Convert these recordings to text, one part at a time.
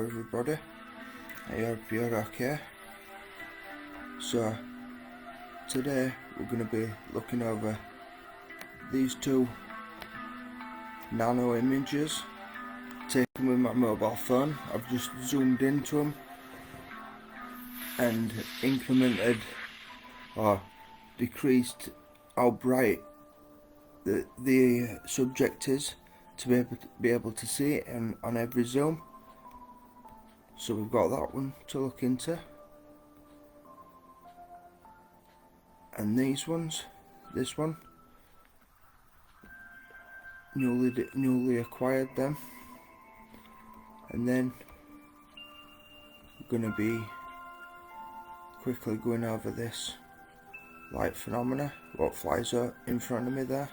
everybody. I hope you're okay. So today we're going to be looking over these two nano images taken with my mobile phone. I've just zoomed into them and incremented or decreased how bright the subject is to be able to see it on every zoom. So we've got that one to look into, and these ones, this one, newly acquired them, and then we're going to be quickly going over this light phenomena, what flies out in front of me there.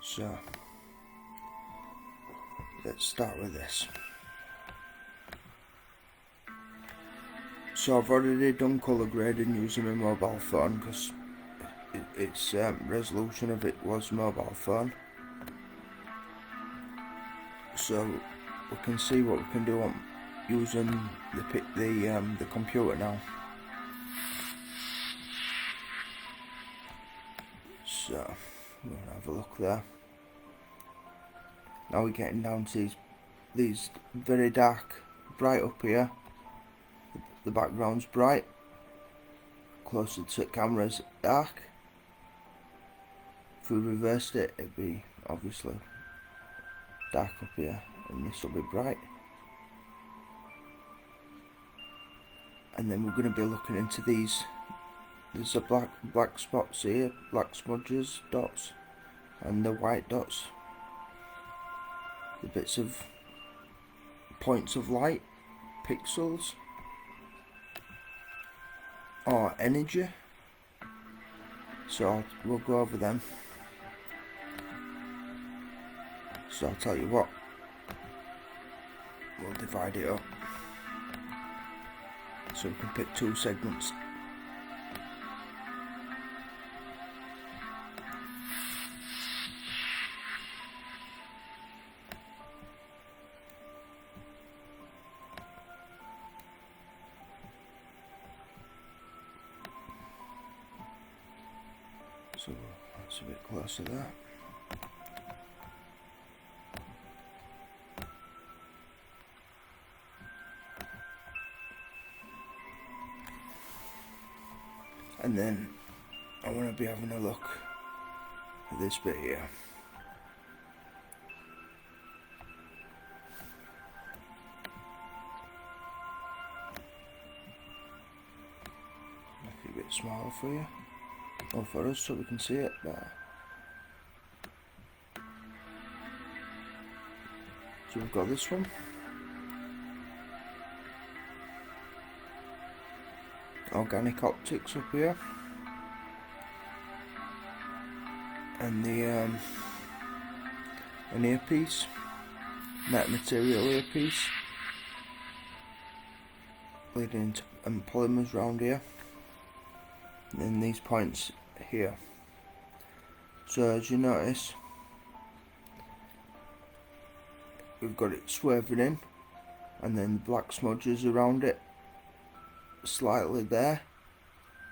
So let's start with this. So I've already done colour grading using my mobile phone because its resolution of it was mobile phone. So we can see what we can do on using the computer now. So we're gonna have a look there. Now we're getting down to these very dark, bright up here. The background's bright. Closer to the camera's dark. If we reversed it, it'd be obviously dark up here, and this will be bright. And then we're going to be looking into these. There's a black spots here, black smudges, dots, and the white dots. The bits of points of light, pixels, or energy. So we'll go over them. So I'll tell you what, we'll divide it up so we can pick two segments. So that's a bit closer there. And then I want to be having a look at this bit here. Make it a bit smaller for you, or for us, so we can see it better. So we've got this one. Organic optics up here, and the an earpiece, metamaterial earpiece, leading into polymers round here, and then these points here. So as you notice, we've got it swerving in, and then black smudges around it slightly there,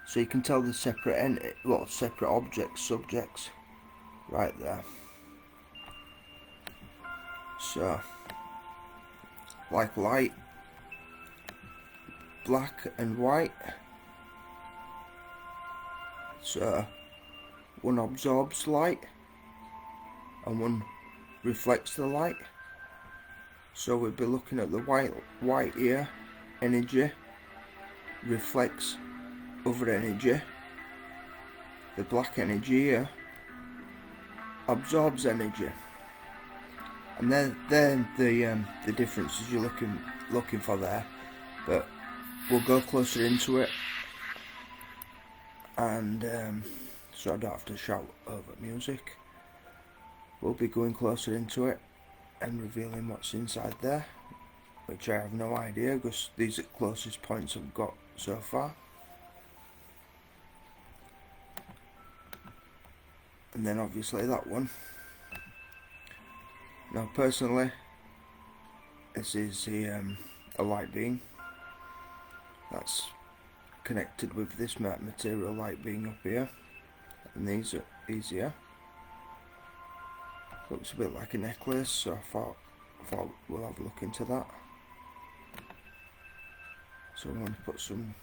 so you can tell the separate separate objects, subjects right there. So like light, black and white. So one absorbs light and one reflects the light. So we'll be looking at the white here, energy reflects other energy. The black energy here absorbs energy, and then the differences you're looking for there. But we'll go closer into it, and so I don't have to shout over music. We'll be going closer into it and revealing what's inside there, which I have no idea because these are the closest points I've got so far. And then obviously that one Now personally, this is a light being that's connected with this material light being up here, and these here. Looks a bit like a necklace, so I thought we'll have a look into that. So I'm going to put some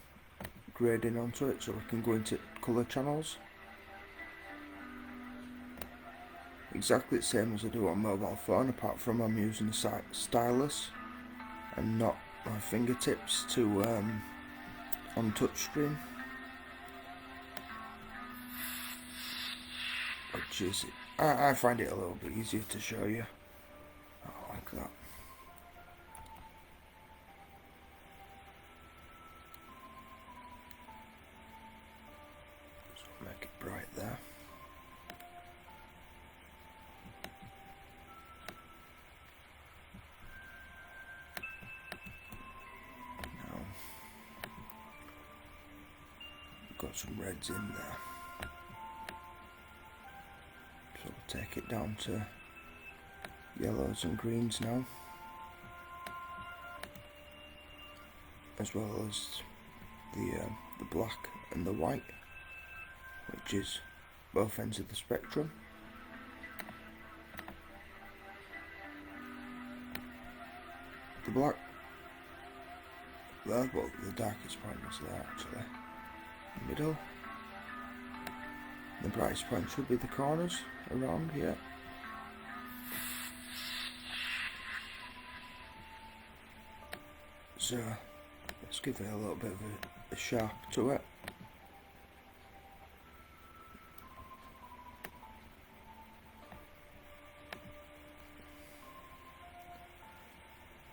grading onto it so we can go into colour channels. Exactly the same as I do on mobile phone, apart from I'm using a stylus and not my fingertips to on touchscreen, which is I find it a little bit easier to show you. I like that. So make it bright there. Got some reds in there, so we'll take it down to yellows and greens now, as well as the black and the white, which is both ends of the spectrum. The black there, well, the darkest point is there actually. Middle. The brightest point should be the corners around here. So let's give it a little bit of a sharp to it.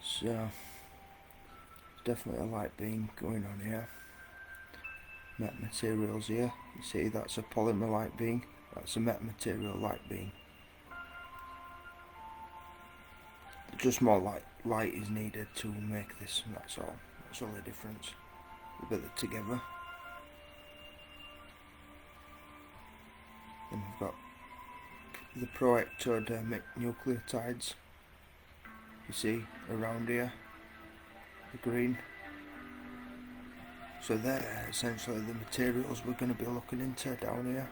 So there's definitely a light beam going on here. Metamaterials here, you see that's a polymer light being, that's a metamaterial light being. Just more light is needed to make this, and that's all. That's all the difference. We put it together. Then we've got the pro-ectodermic nucleotides, you see around here, the green. So they're essentially the materials we're going to be looking into down here.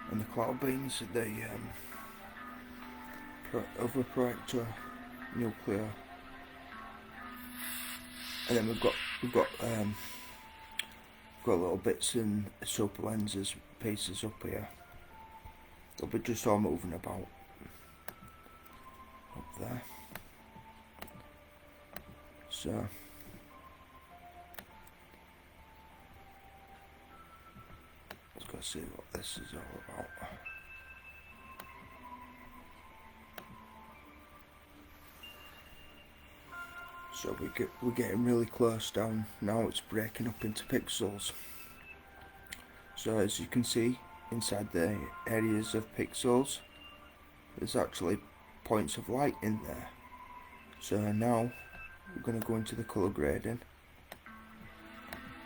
And the cloud beams, the other proactor nuclear. And then we've got little bits and super lenses pieces up here. They'll be just all moving about up there. So let's go see what this is all about. So we're getting really close down now. It's breaking up into pixels. So as you can see, inside the areas of pixels, there's actually points of light in there. So now we're going to go into the colour grading,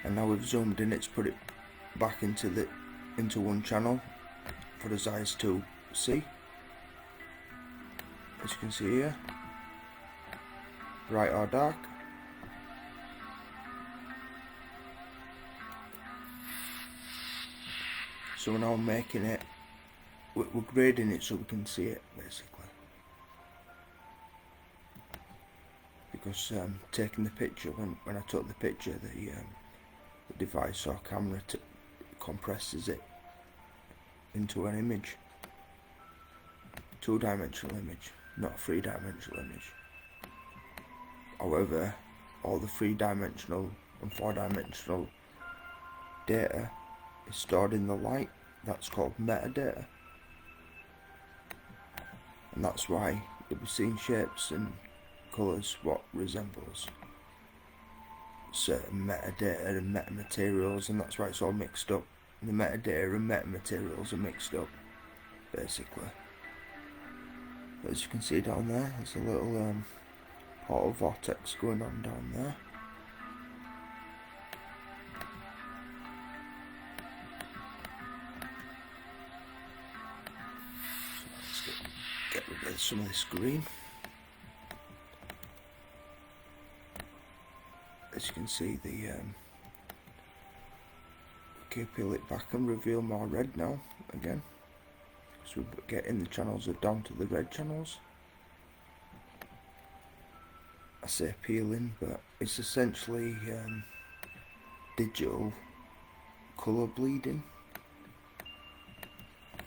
and now we've zoomed in, it's put it back into one channel for his eyes to see. As you can see here, bright or dark. So we're now making it, we're grading it so we can see it basically. Because taking the picture, when I took the picture, the device or camera compresses it into an image, two-dimensional image, not a three-dimensional image. However, all the three-dimensional and four-dimensional data is stored in the light. That's called metadata, and that's why you'll be seeing shapes and colours what resembles certain metadata and metamaterials, and that's why it's all mixed up. The metadata and metamaterials are mixed up basically. But as you can see down there, there's a little portal-vortex going on down there. So let's get rid of some of this green. As you can see, the okay, peel it back and reveal more red now again, so we're getting the channels are down to the red channels. I say peeling, but it's essentially digital colour bleeding.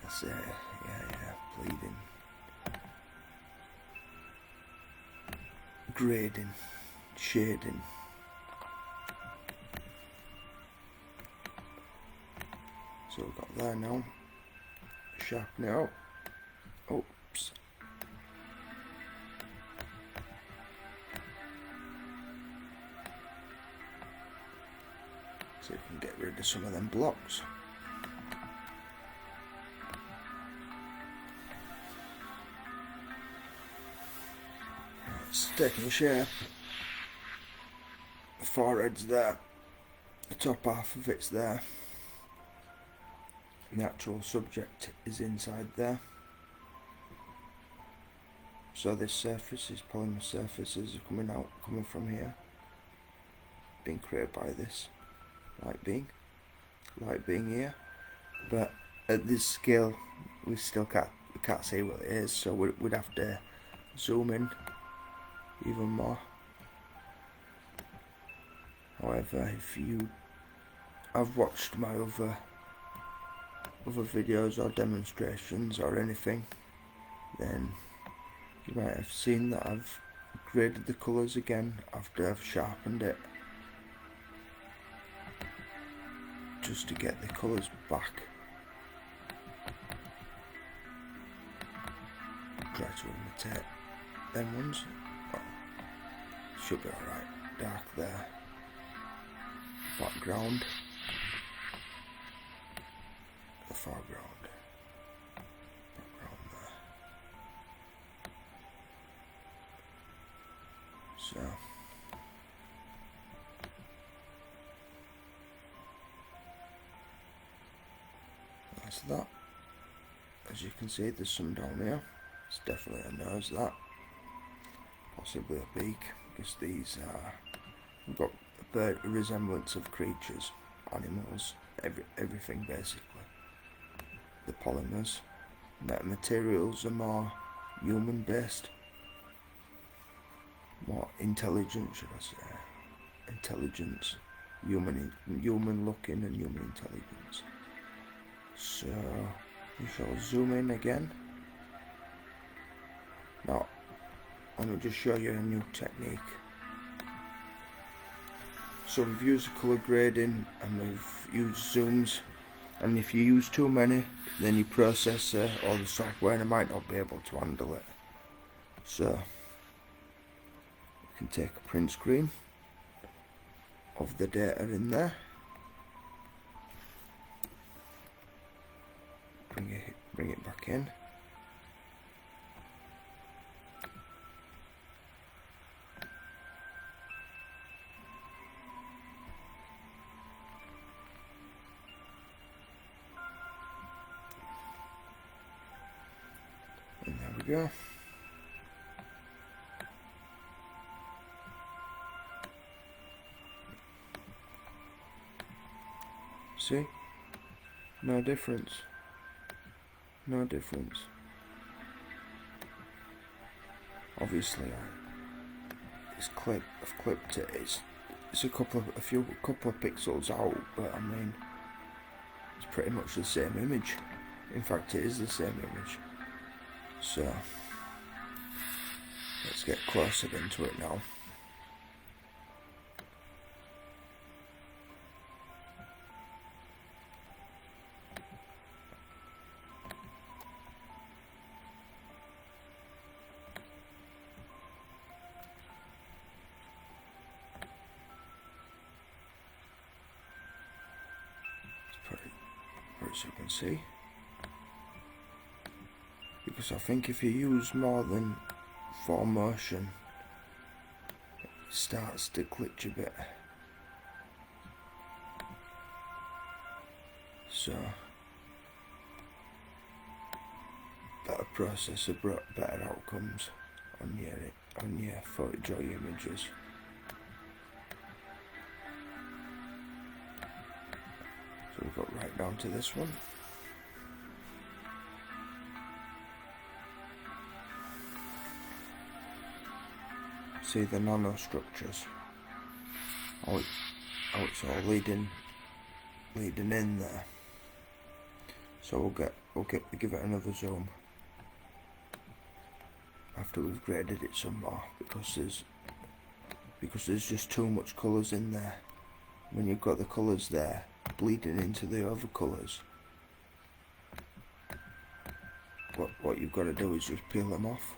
I say, yeah, bleeding, grading, shading. So we've got there now. Sharpen it out. Oops. So you can get rid of some of them blocks. It's taking shape. The forehead's there. The top half of it's there. The actual subject is inside there. So this surface, is polymer surfaces are coming from here, being created by this light being here. But at this scale, we still can't see what it is. So we'd have to zoom in even more. However, if I've watched my other videos or demonstrations or anything, then you might have seen that I've graded the colours again after I've sharpened it, just to get the colours back. Try to imitate them ones. Oh, should be alright. Dark there. Background. The foreground. Background there. So that's that. As you can see, there's some down here. It's definitely a nose, that. Possibly a beak, because these are, we've got a resemblance of creatures, animals, everything basically. The polymers, metamaterials are more human based, more intelligent, should I say, intelligence, human looking and human intelligence. So we shall zoom in again. Now let me just show you a new technique. So we've used colour grading and we've used zooms, and if you use too many, then your processor or the software might not be able to handle it. So you can take a print screen of the data in there, bring it back in. And there we go. See? No difference. No difference. Obviously, I've clipped it. It's a couple of pixels out, but I mean, it's pretty much the same image. In fact, it is the same image. So let's get closer into it now. So you can see, because I think if you use more than 4 motion, it starts to glitch a bit. So better processor, better outcomes on your footage or your images. So we've got right down to this one. See the nanostructures, how it's all leading in there. So we'll give it another zoom after we've graded it some more, because there's just too much colours in there. When you've got the colours there bleeding into the other colours, what you've got to do is just peel them off.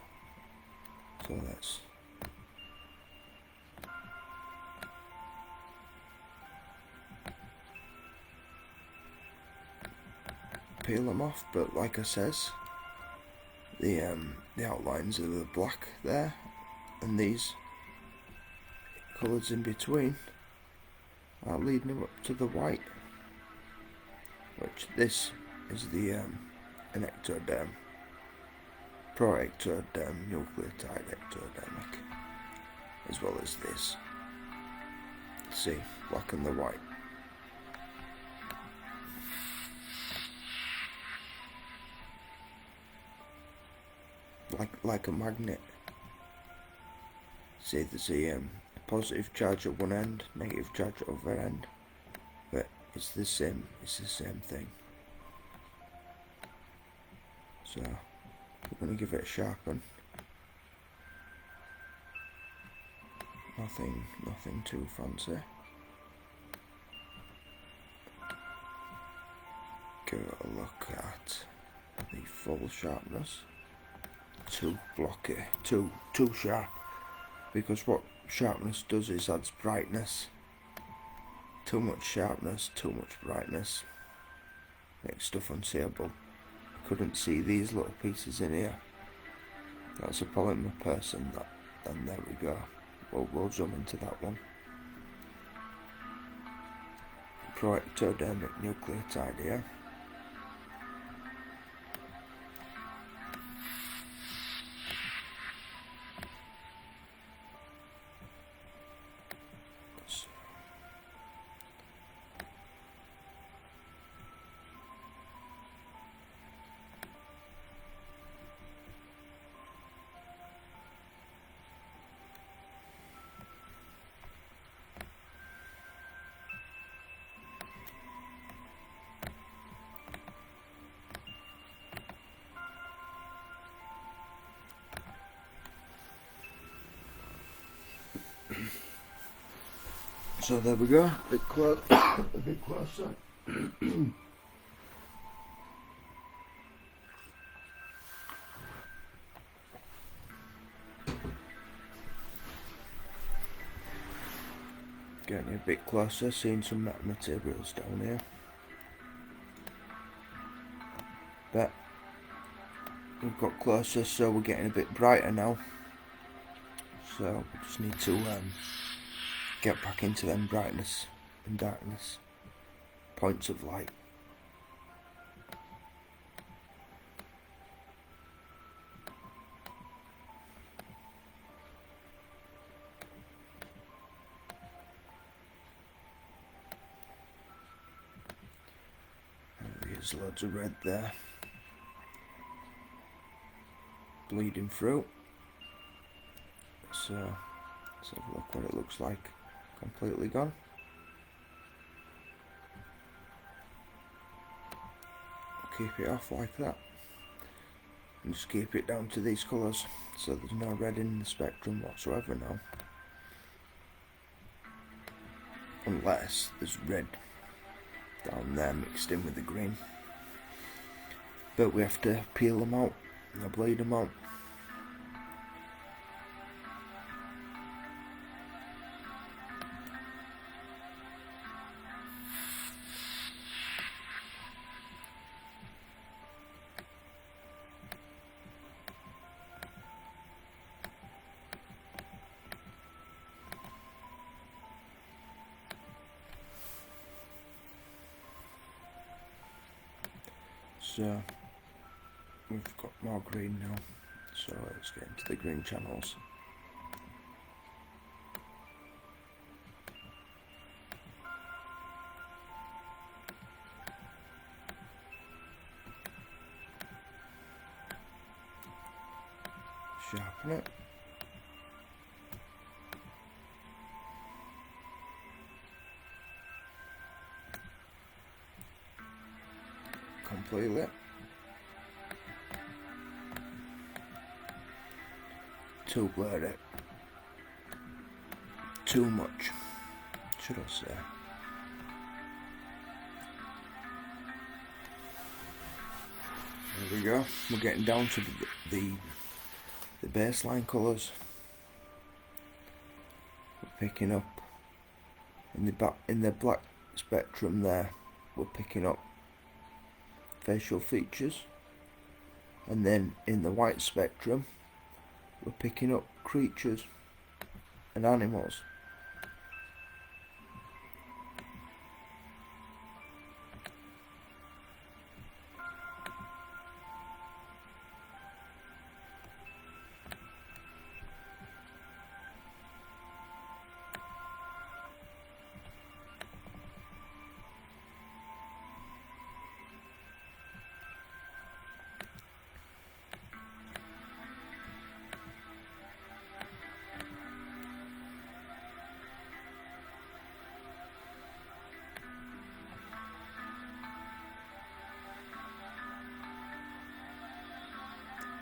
So let's peel them off, but like I says, the outlines of the black there and these colours in between are leading them up to the white, which this is the an ectoderm, pro-ectoderm nucleotide ectodermic, as well as this. See, black and the white. Like a magnet. See, there's a positive charge at one end, negative charge at the other end, but it's the same thing. So we're going to give it a sharpen. Nothing too fancy. Give it a look at the full sharpness. Too blocky, too sharp, because what sharpness does is adds brightness. Too much sharpness, too much brightness makes stuff unseeable. I couldn't see these little pieces in here. That's a polymer person, and there we go. We'll zoom into that one. Pro-ectodermic nucleotide here. So there we go, a bit closer. Getting a bit closer, seeing some metamaterials down here. But we've got closer, so we're getting a bit brighter now. So we just need to get back into them brightness and darkness points of light. There's loads of red there, bleeding through. So let's have a look what it looks like. Completely gone. Keep it off like that, and just keep it down to these colours, so there's no red in the spectrum whatsoever now, unless there's red down there mixed in with the green, but we have to peel them out and bleed them out. So we've got more green now, so let's get into the green channels. Sharpen it. Completely. Too blurry. Too much, should I say. There we go. We're getting down to the baseline colours. We're picking up in the black spectrum there. We're picking up facial features, and then in the white spectrum we're picking up creatures and animals.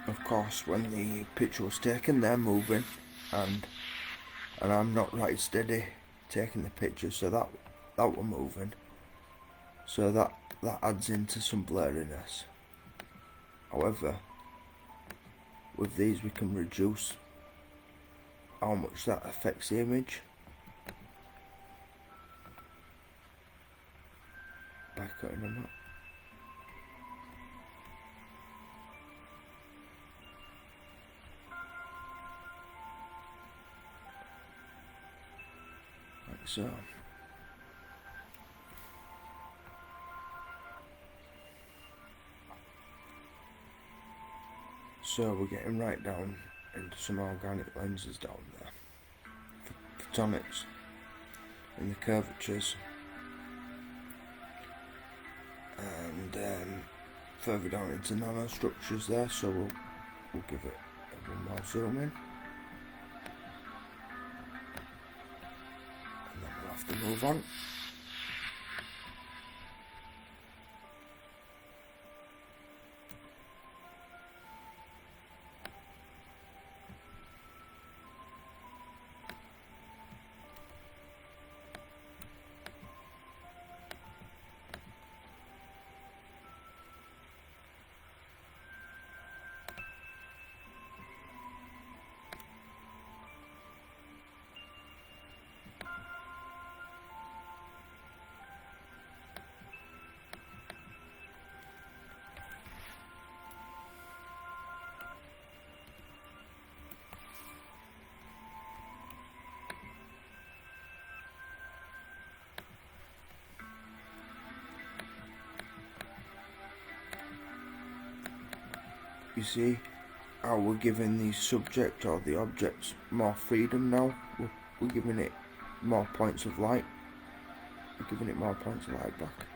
Of course, when the picture was taken, they're moving, and I'm not right steady taking the picture, so that were moving, so that adds into some blurriness. However, with these we can reduce how much that affects the image by cutting them up. Like so we're getting right down into some organic lenses down there, photonics and the curvatures, and further down into nanostructures there, so we'll give it one more zoom in, and then we'll have to move on. You see how we're giving the subject or the objects more freedom now. We're giving it more points of light. We're giving it more points of light back.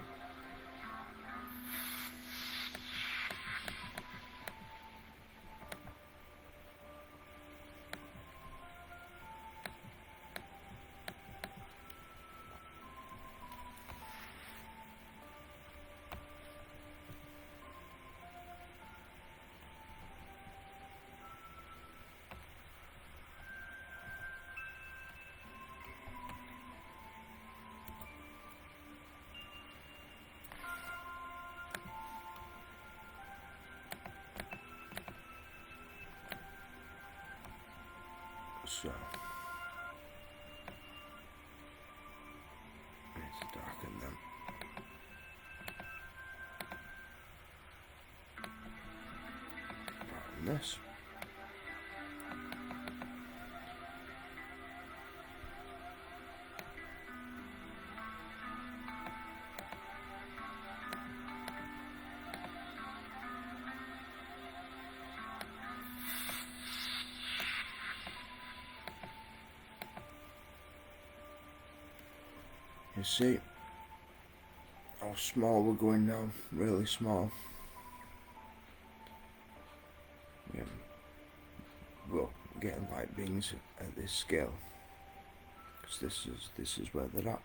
So let's darken them. Darken this. see how small we're going now, really small. Yeah. Well, we're getting light beings at this scale, because this is where they're at.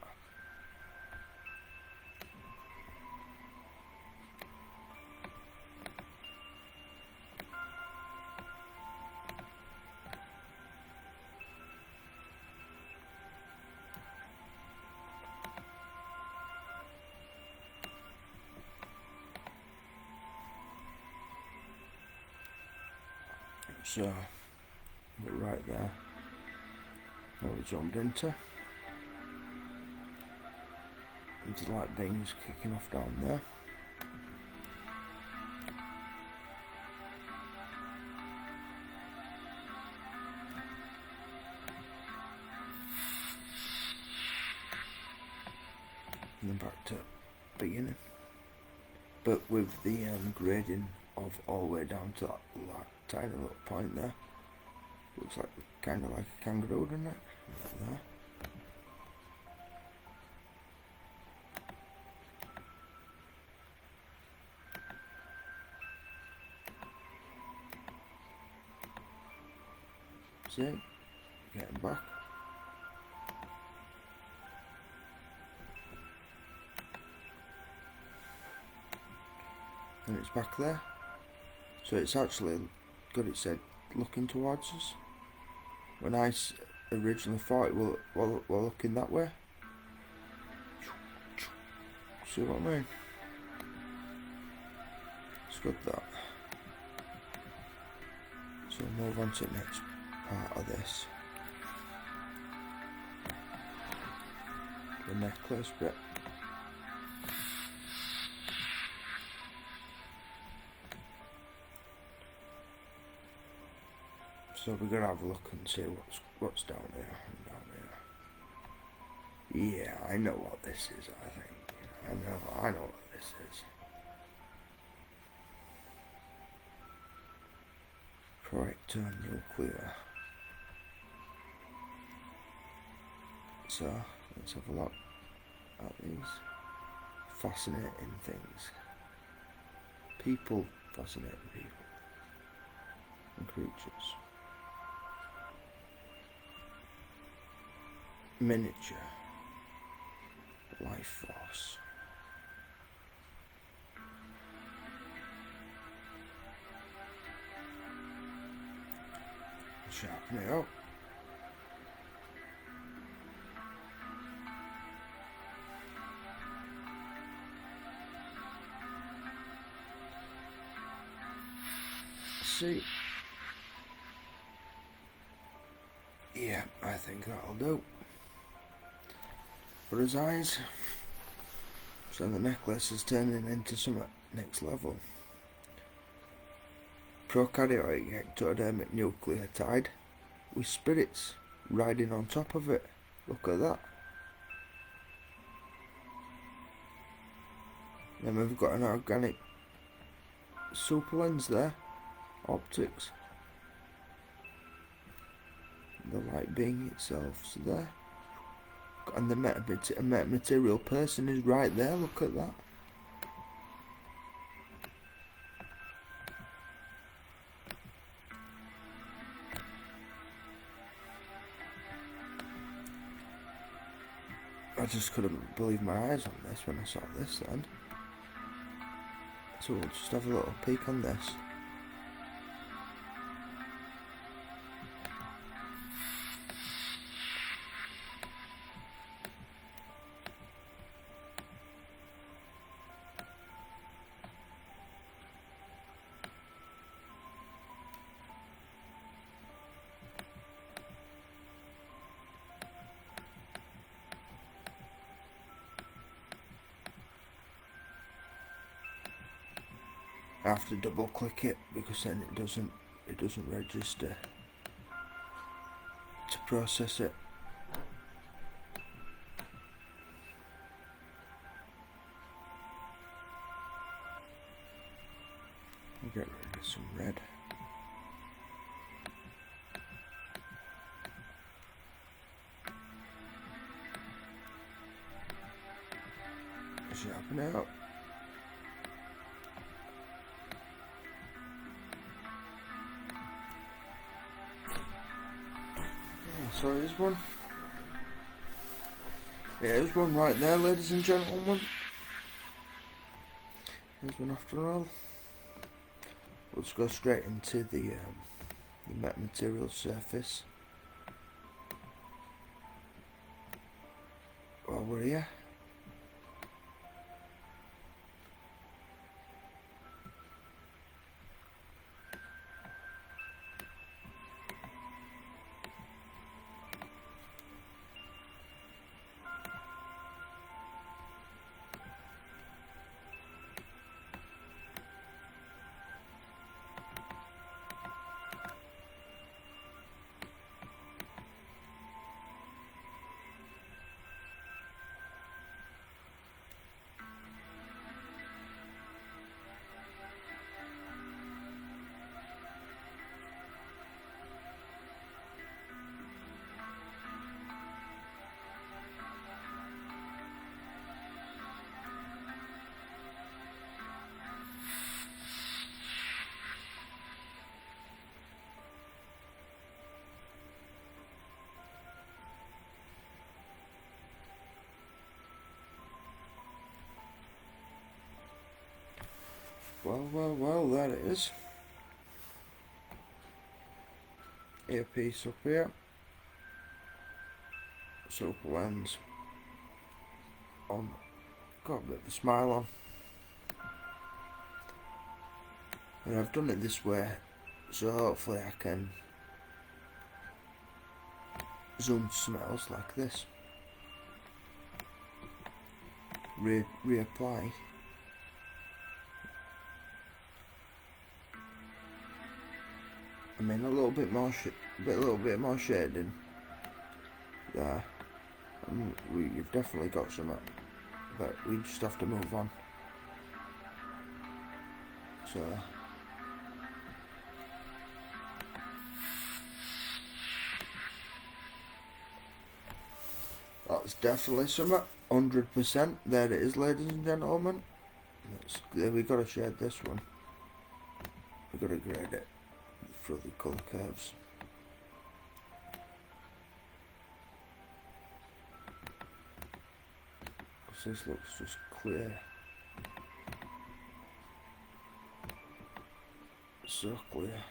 So we're right there. Now we jumped into light beings kicking off down there. And then back to beginning. But with the grading of all the way down to that tiny little point there. Looks like kind of like a kangaroo, doesn't it? Like there. See? Getting back. And it's back there. So it's actually got its head looking towards us. When I originally thought it were looking that way. See what I mean? It's good that. So we'll move on to the next part of this. The necklace bit. So we're gonna have a look and see what's down here and down here. Yeah, I know what this is. I think I know what this is. Projector nuclear. So let's have a look at these fascinating things. Fascinating people and creatures. Miniature life force. Sharpen it up. See. Yeah, I think that'll do. For his eyes. So the necklace is turning into some next level. Prokaryotic ectodermic nucleotide with spirits riding on top of it. Look at that. Then we've got an organic super lens there. Optics. The light being itself is there. And the metamaterial person is right there. Look at that. I just couldn't believe my eyes on this when I saw this then. So we'll just have a little peek on this. I have to double click it because then it doesn't register to process it. I'll get rid of some red. Sharpen it up. So there's one. Yeah, there's one right there, ladies and gentlemen. There's one after all. Let's go straight into the metamaterial surface. While we're here. Well, there it is. Earpiece up here. Super lens on. Got a bit of a smile on. And I've done it this way, so hopefully I can zoom smells like this. Reapply. I mean, a little bit more shading there. You've definitely got some, but we just have to move on. So that's definitely some 100%. There it is, ladies and gentlemen. We got to shade this one. We got to grade it for the colour curves. This looks just clear. So clear.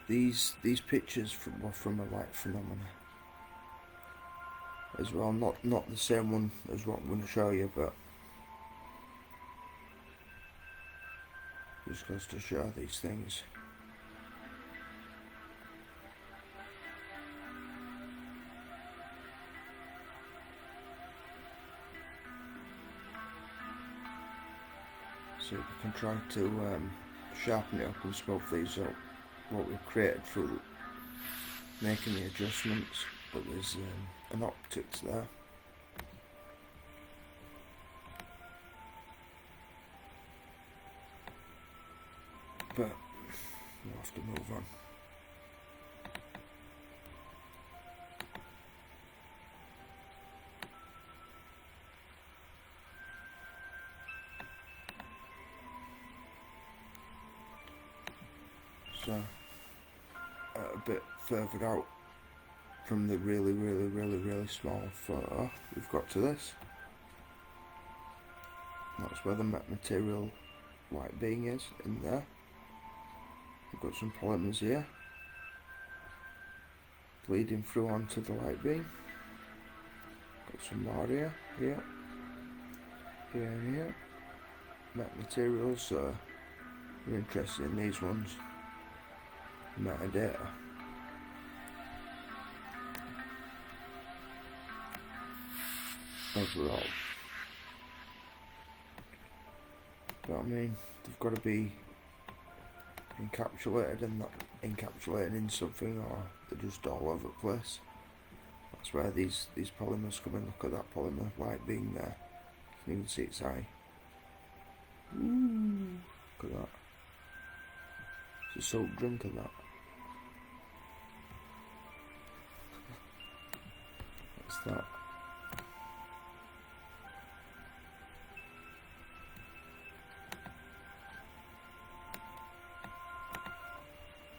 These pictures were from a light phenomena as well. Not the same one as what I'm going to show you, but just goes to show these things. So we can try to sharpen it up and smoke these up, what we've created through making the adjustments, but there's an optics there. But we'll have to move on. So, a bit further out from the really small photo, we've got to this. That's where the material white being is, in there. We've got some polymers here, bleeding through onto the light beam. Got some more here, here and here. Materials, so we're interested in these ones. Metadata. Overall. But I mean, they've got to be encapsulated and not encapsulated in something, or they're just all over the place. That's where these polymers come in. Look at that polymer light being there. You can even see its eye. Ooh, look at that. It's a salt drink of that. What's that?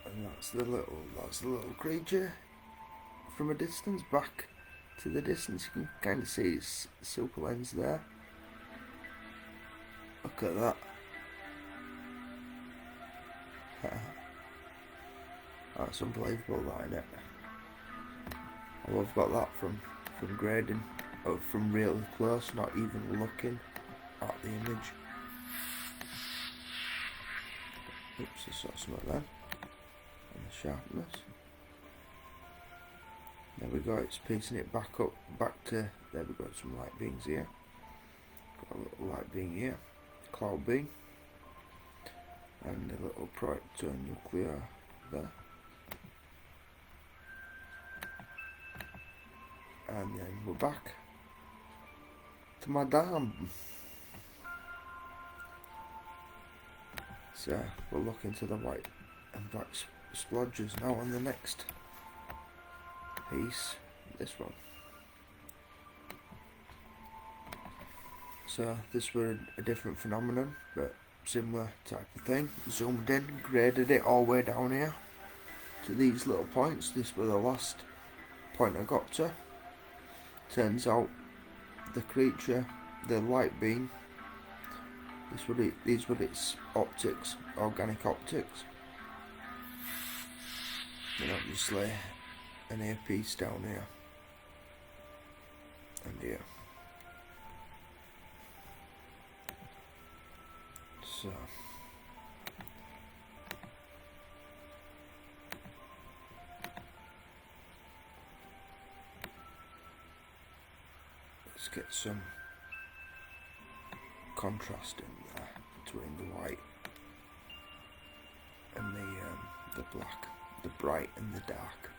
And that's the little creature from a distance. Back to the distance, you can kind of see its super lens there. Look at that. That's unbelievable, that, isn't it? Oh, I've got that from grading, from really close, not even looking at the image. Oops, I saw something then. And the sharpness. There we go, it's piecing it back to, there we go, some light beings here. Got a little light being here, cloud being, and a little proto-nuclear there. And then we're back to my dam. So we'll look into the white and black splodges now on the next piece, this one. So this was a different phenomenon, but similar type of thing. Zoomed in, graded it all the way down here to these little points. This was the last point I got to. Turns out the creature, the light beam, these were its optics, organic optics. And obviously an earpiece down here and here. So let's get some contrast in there between the white and the black, the bright and the dark.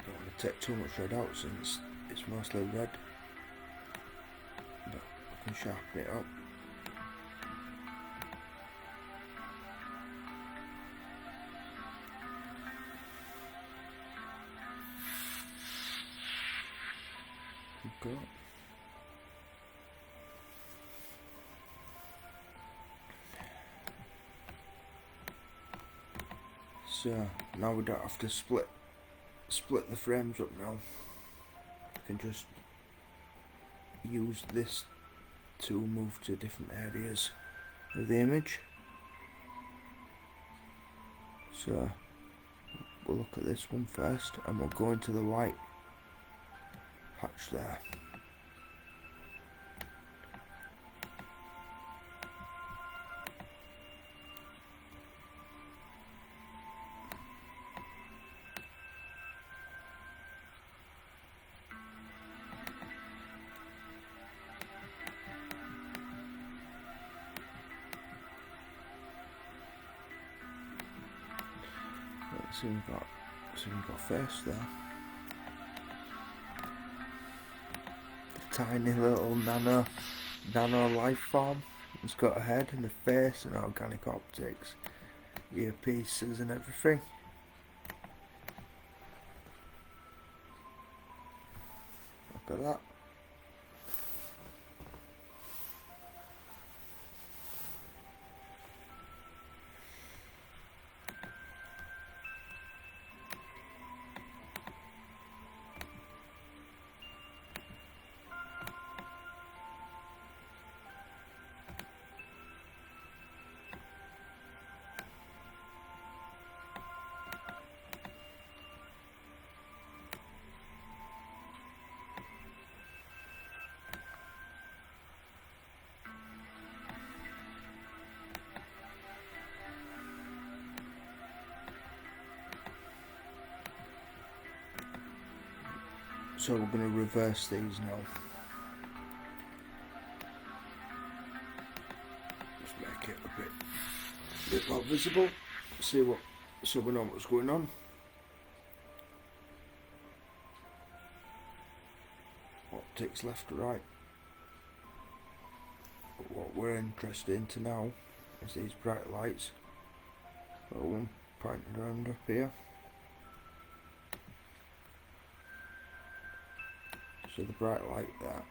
Don't want to take too much red out since it's mostly red, but I can sharpen it up. Okay. So now we don't have to split the frames up now. You can just use this to move to different areas of the image. So we'll look at this one first and we'll go into the white patch there. So we've got face there. The tiny little nano life form. It's got a head and a face and organic optics, earpieces and everything. Look at that. So we're going to reverse these now. Just make it a bit more visible. So we know what's going on. optics left to right. But what we're interested into now is these bright lights. Got one pointed around up here. So the bright light there.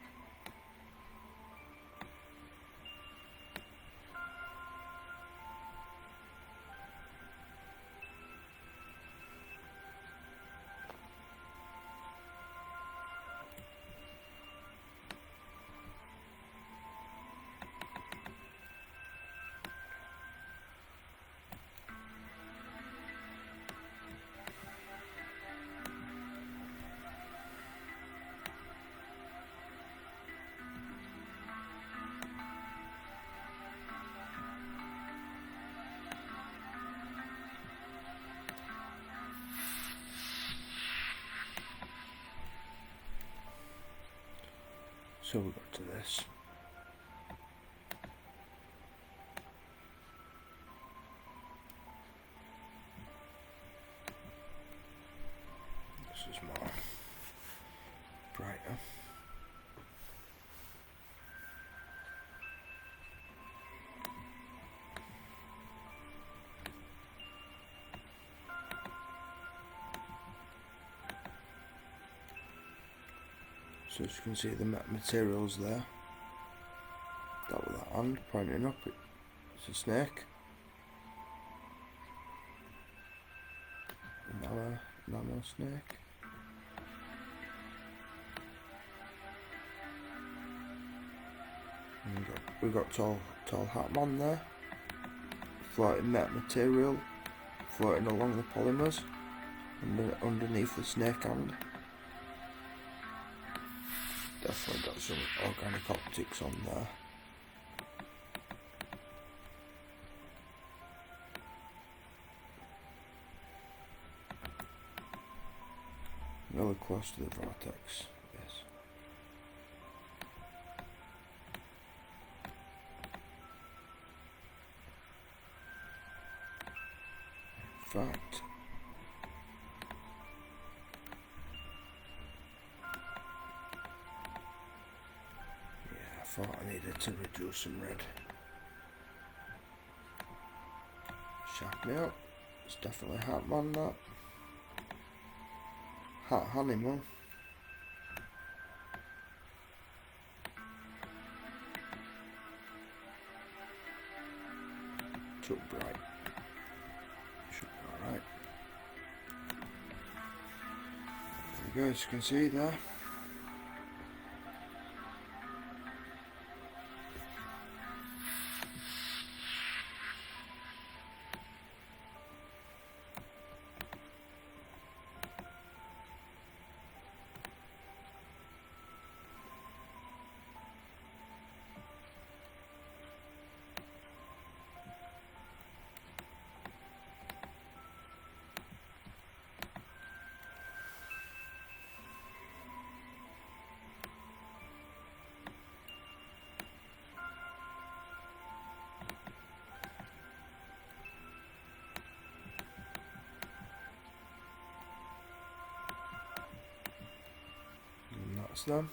So we got to this. This is more brighter. So as you can see the metamaterials there. That with that hand pointing up, it's a snake. Nano snake. And we got tall hat man there. Floating metamaterial, floating along the polymers, underneath the snake hand. Definitely got some organic optics on there. Really close to the vortex, yes. In fact, I thought I needed to reduce some red. Sharpen it up. It's definitely hat man that. Hat animal. Too bright. Should be alright. There you go, as you can see there. That's them.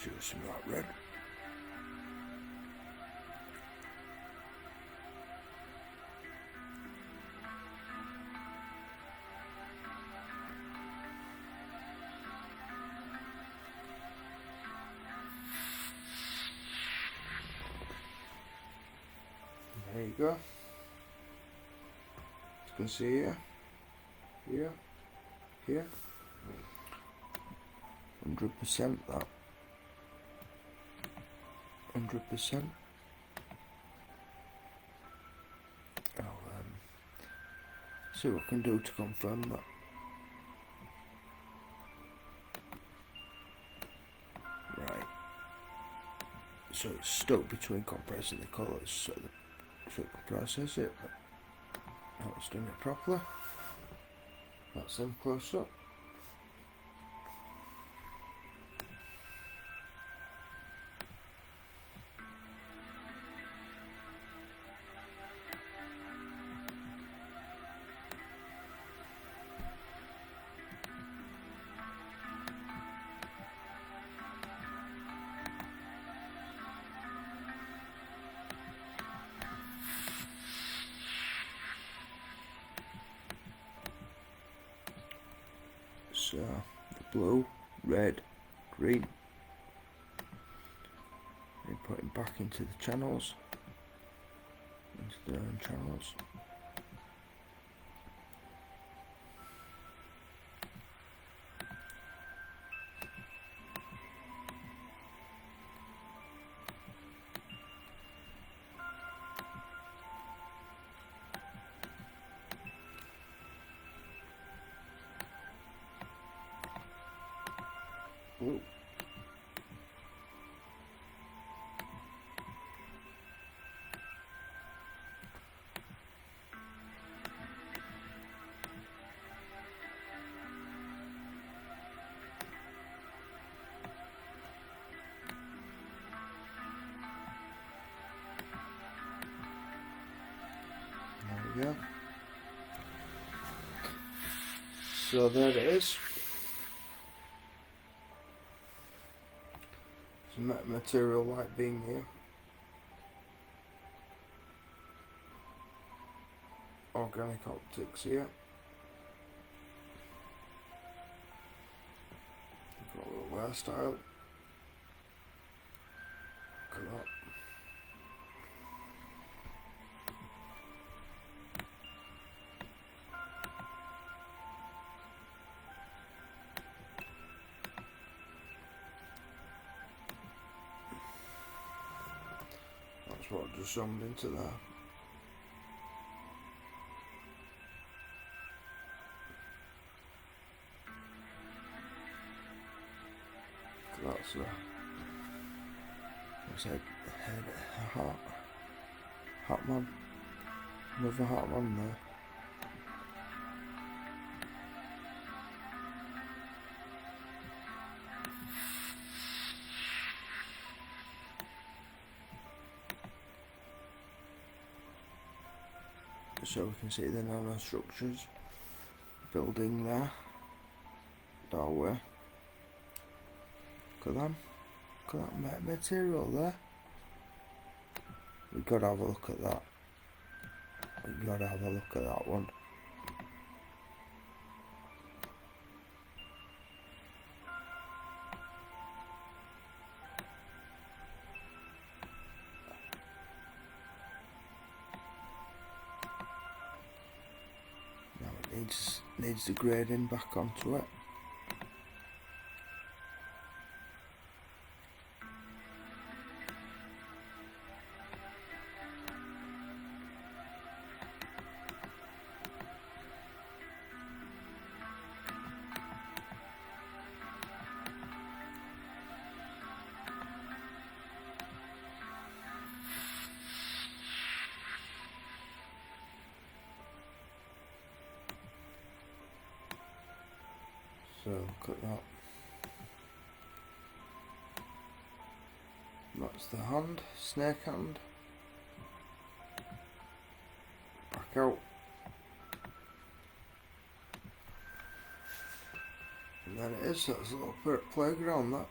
Show some of that red. There you go. You can see here, 100% that, 100%. I'll see what I can do to confirm that. Right, so it's stuck between compressing the colours so it can process it, but now it's doing it properly. That's them close up. So the blue, red, green. And put it back into the channels, into their own channels. Ooh. There we go. So there it is. It's a metamaterial light beam here. Organic optics here. Got a little hairstyle. Look at that. That's what I just zoomed into there. That's looks like a heart man, another heart man there. So we can see the nanostructures building there, doorway. Look at that material there. We've got to have a look at that. We've got to have a look at that one. Now it needs the grading back onto it. So look at that. That's the hand, snake hand. Back out. And then it is, that's a little bit of playground that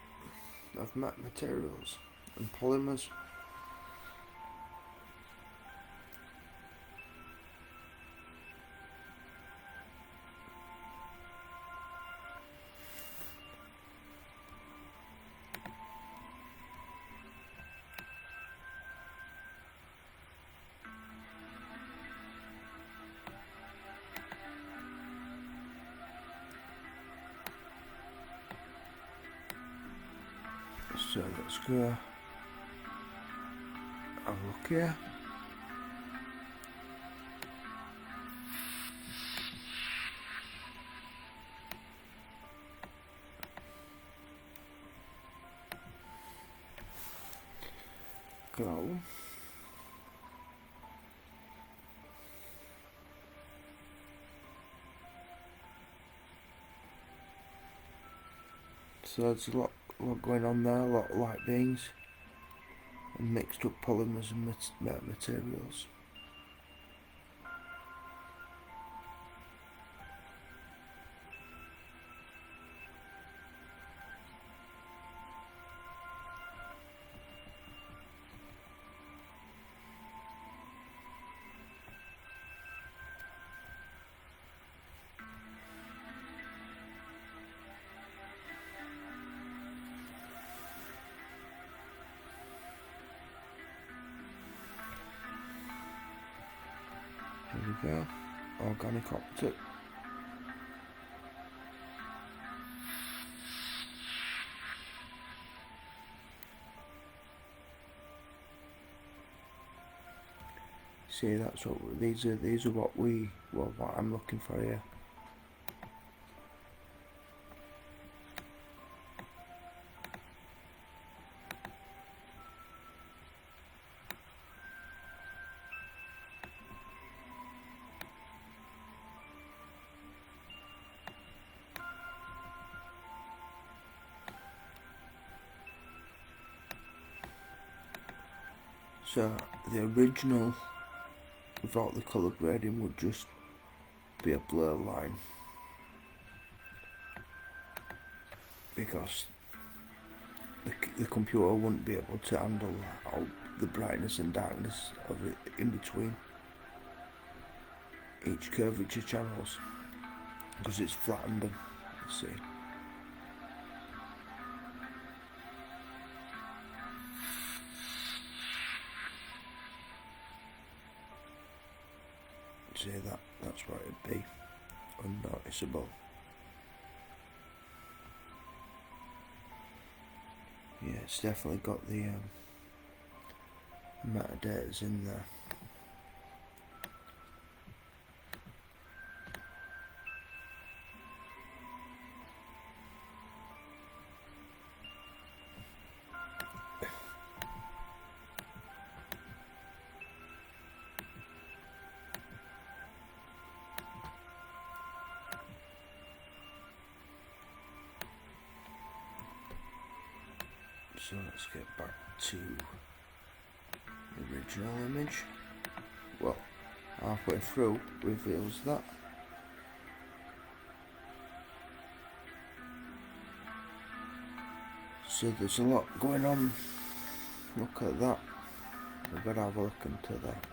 of materials and polymers. So let's go have a look here. Go. So there's a lot going on there, a lot of light beings and mixed up polymers and materials. There we go. Organic optic. See, that's what these are what I'm looking for here. So the original, without the colour grading, would just be a blur line, because the computer wouldn't be able to handle all the brightness and darkness of it in between each curvature channels, because it's flattened them, you see. See, that's what it'd be, unnoticeable. Yeah, it's definitely got the metadata's in there. So let's get back to the original image. Well, halfway through reveals that. So there's a lot going on. Look at that. We've got to have a look into that.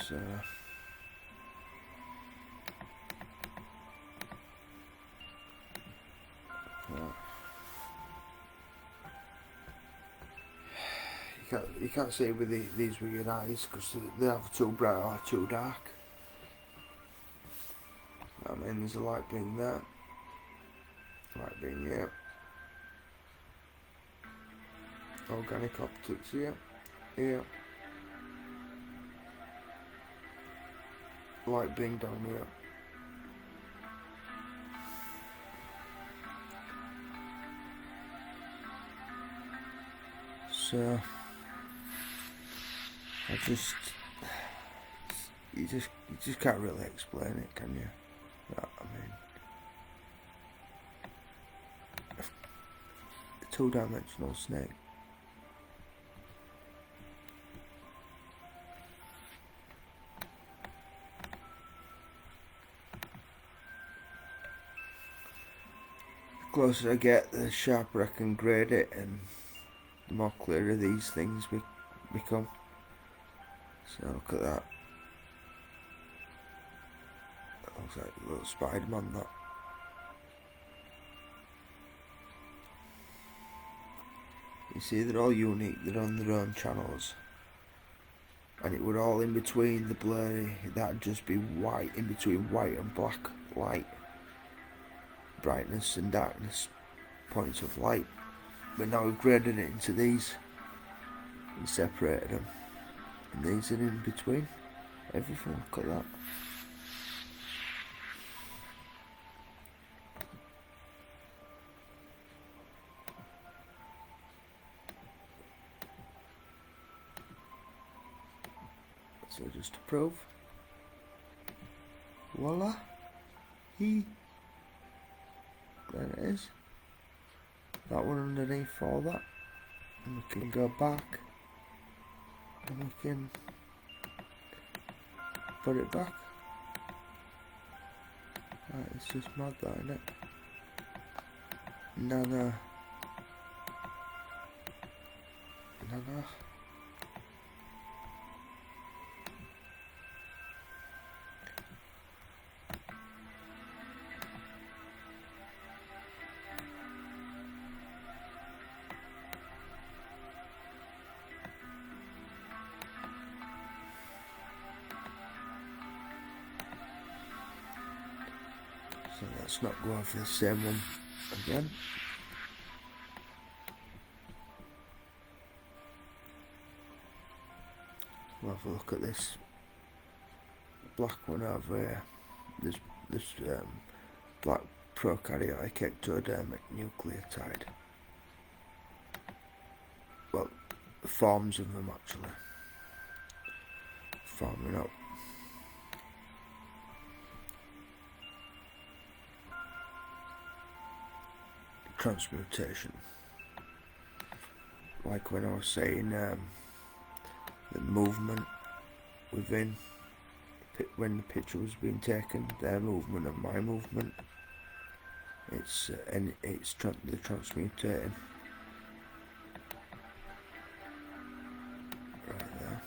So you can't see with these with your eyes, because they have too bright or too dark. I mean, there's a light being there, light being here, organic optics here, light being down here. So you just can't really explain it, can you? I mean, a two-dimensional snake. The closer I get, the sharper I can grade it, and the more clearer these things become. So look at that. That looks like a little Spider-Man, that. You see, they're all unique, they're on their own channels. And it would all in between the blurry, that'd just be white, in between white and black light. Brightness and darkness points of light. But now we've graded it into these and separated them. And these are in between. Everything, look at that. So just to prove. Voila. There it is. That one underneath all that. And we can go back. And we can put it back. Right, it's just mad that, isn't it? antenna. So let's not go for the same one again. We'll have a look at this black one over here. This black prokaryotic ectodermic nucleotide. Well, forms of them actually forming up. Transmutation, like when I was saying the movement within when the picture was being taken, their movement and my movement, they're transmutating right there.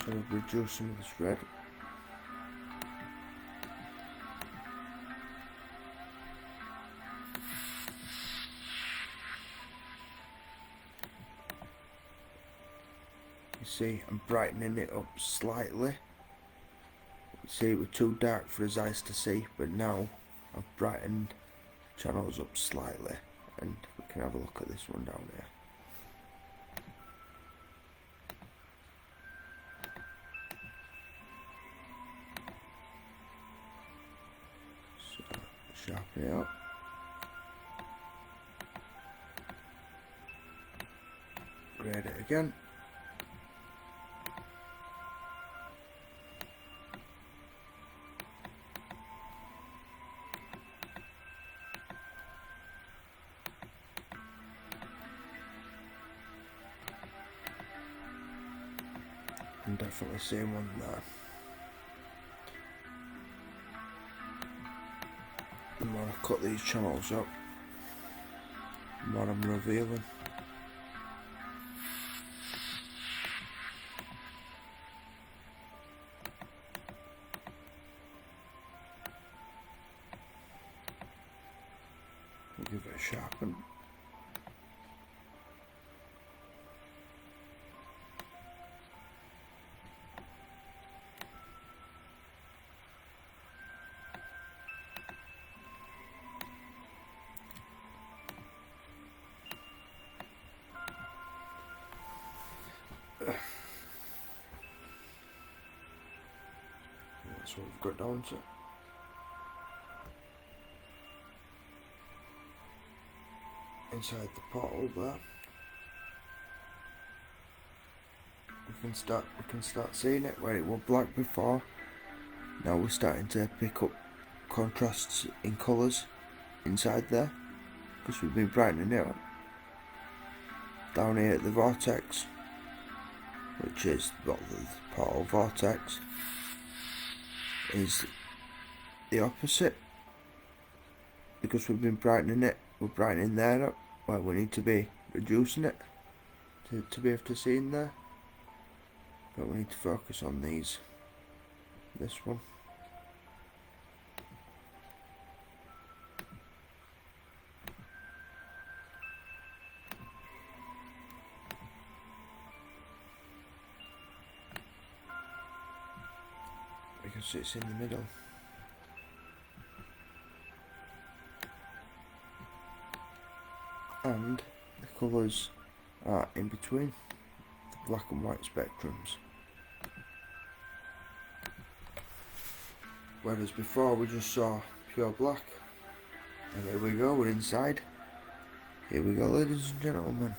So we'll reduce some of this red. You see, I'm brightening it up slightly. You see, it was too dark for his eyes to see, but now I've brightened channels up slightly, and we can have a look at this one down here. So, sharpen it up. Grade it again. And definitely same one there. The more I cut these channels up, the more I'm revealing. I'll give it a sharpen. That's what we've got down to. Inside the portal there, we can start seeing it where it was black before. Now we're starting to pick up contrasts in colours inside there because we've been brightening it up. Down here at the vortex, which is the portal vortex, is the opposite because we've been brightening it. We're brightening there up where we need to be reducing it to be able to see in there, but we need to focus on this one. Because it's in the middle. And the colours are in between the black and white spectrums. Whereas before we just saw pure black. And here we go, we're inside. Here we go, ladies and gentlemen.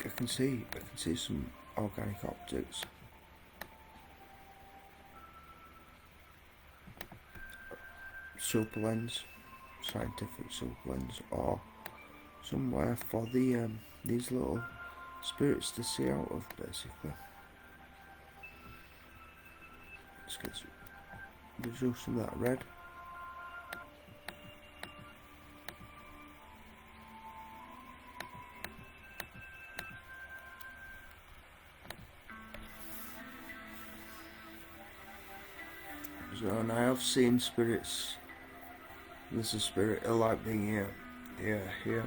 I can see some organic optics superlens, scientific superlens, or somewhere for the these little spirits to see out of, basically. Let's reduce some of that red. So, and I have seen spirits. There's a spirit, a light being here,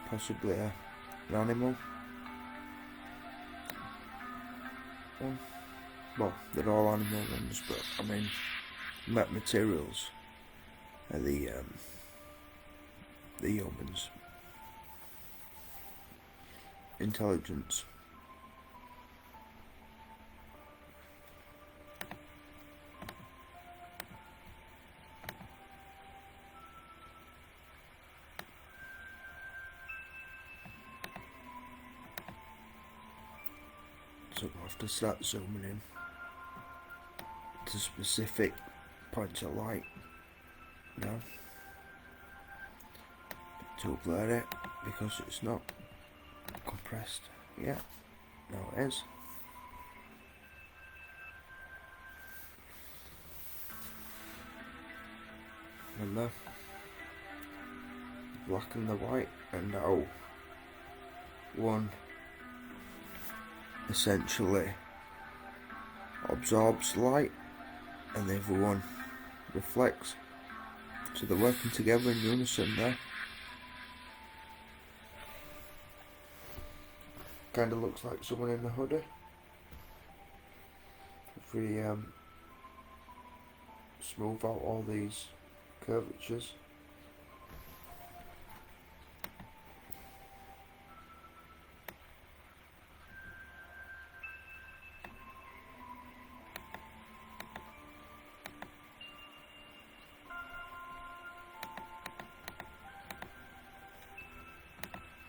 possibly an animal. Well, they're all animal ones, but I mean, metamaterials are the humans' intelligence. So we'll have to start zooming in to specific points of light now to blur it, because it's not compressed yet. Now it is. And the black and the white, and now one essentially absorbs light and the other one reflects, so they're working together in unison there. Kind of looks like someone in a hoodie. If we smooth out all these curvatures,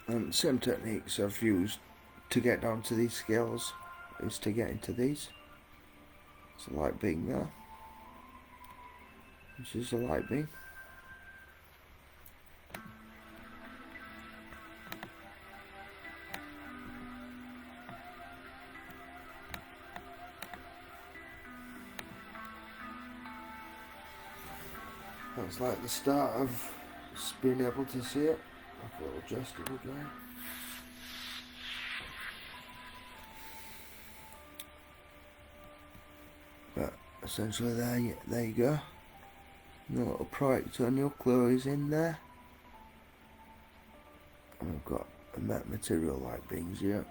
and same techniques I've used to get down to these scales is to get into these. It's a light being there. This is a light being. That's like the start of being able to see it. Like a little adjustable guy. But essentially there you go. The little projector nuclear is in there. And I've got a material light beings here.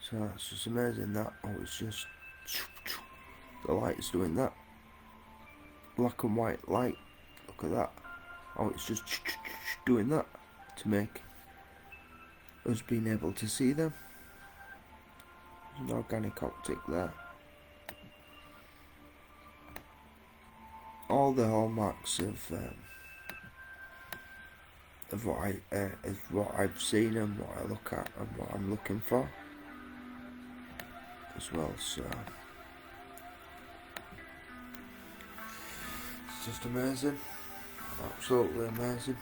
So that's just amazing that. Oh, it's just the light's doing that. Black and white light. Look at that. Oh, it's just doing that to make us being able to see them. There's an organic optic there. All the hallmarks of what I've seen and what I look at and what I'm looking for as well. So it's just amazing. Absolutely amazing.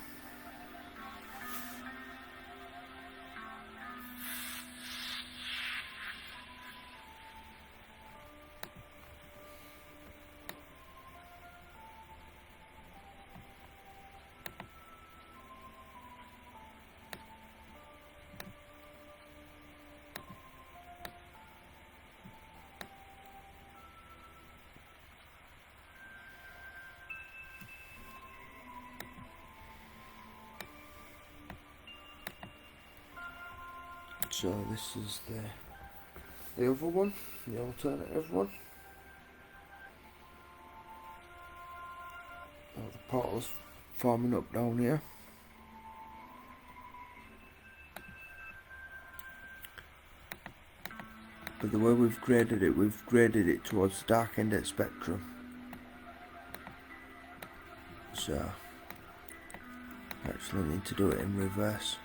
So this is the other one, the alternative one. Oh, the portal's forming up down here. But the way we've graded it towards the dark end of the spectrum. So I actually need to do it in reverse.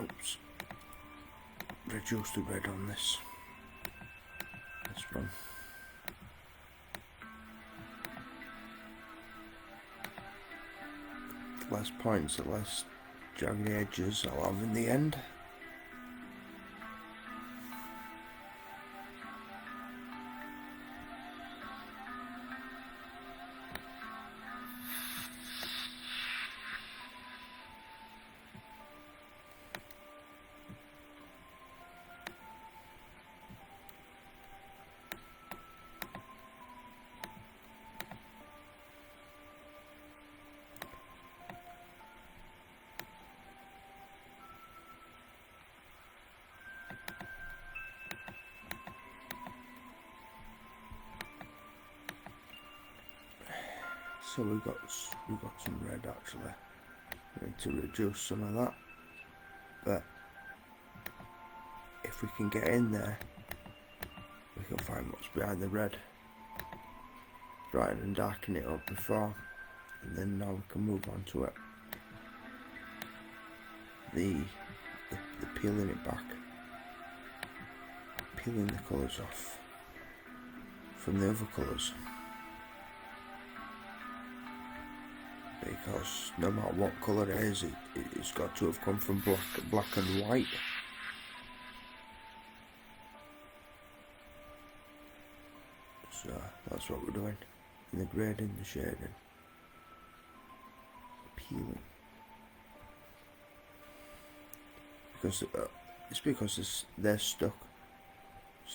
Oops. Reduce the red on this one. The less points, the less jagged edges I'll have in the end. So we've got some red actually. We need to reduce some of that, but if we can get in there, we can find what's behind the red, brighten and darken it up before, and then now we can move on to it. The peeling it back, peeling the colours off from the other colours. Because no matter what colour it is, it's got to have come from black and white. So that's what we're doing. In the grading, the shading, peeling. Because it's because they're stuck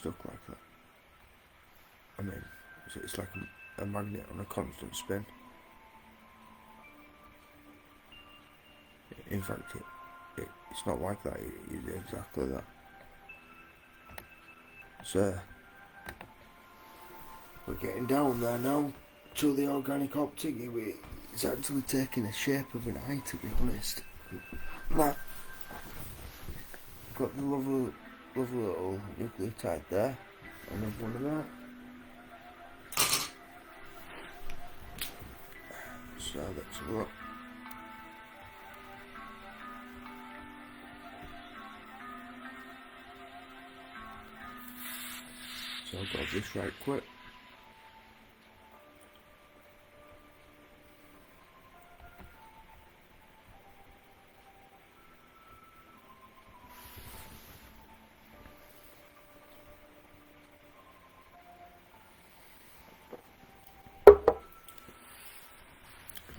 like that. I mean, it's like a magnet on a constant spin. In fact, it's not like that, it's exactly that. So, we're getting down there now to the organic optic. It's actually taking the shape of an eye, to be honest. That, got the lovely little nucleotide there, another one of that. So let's have a look. So I've got this right quick.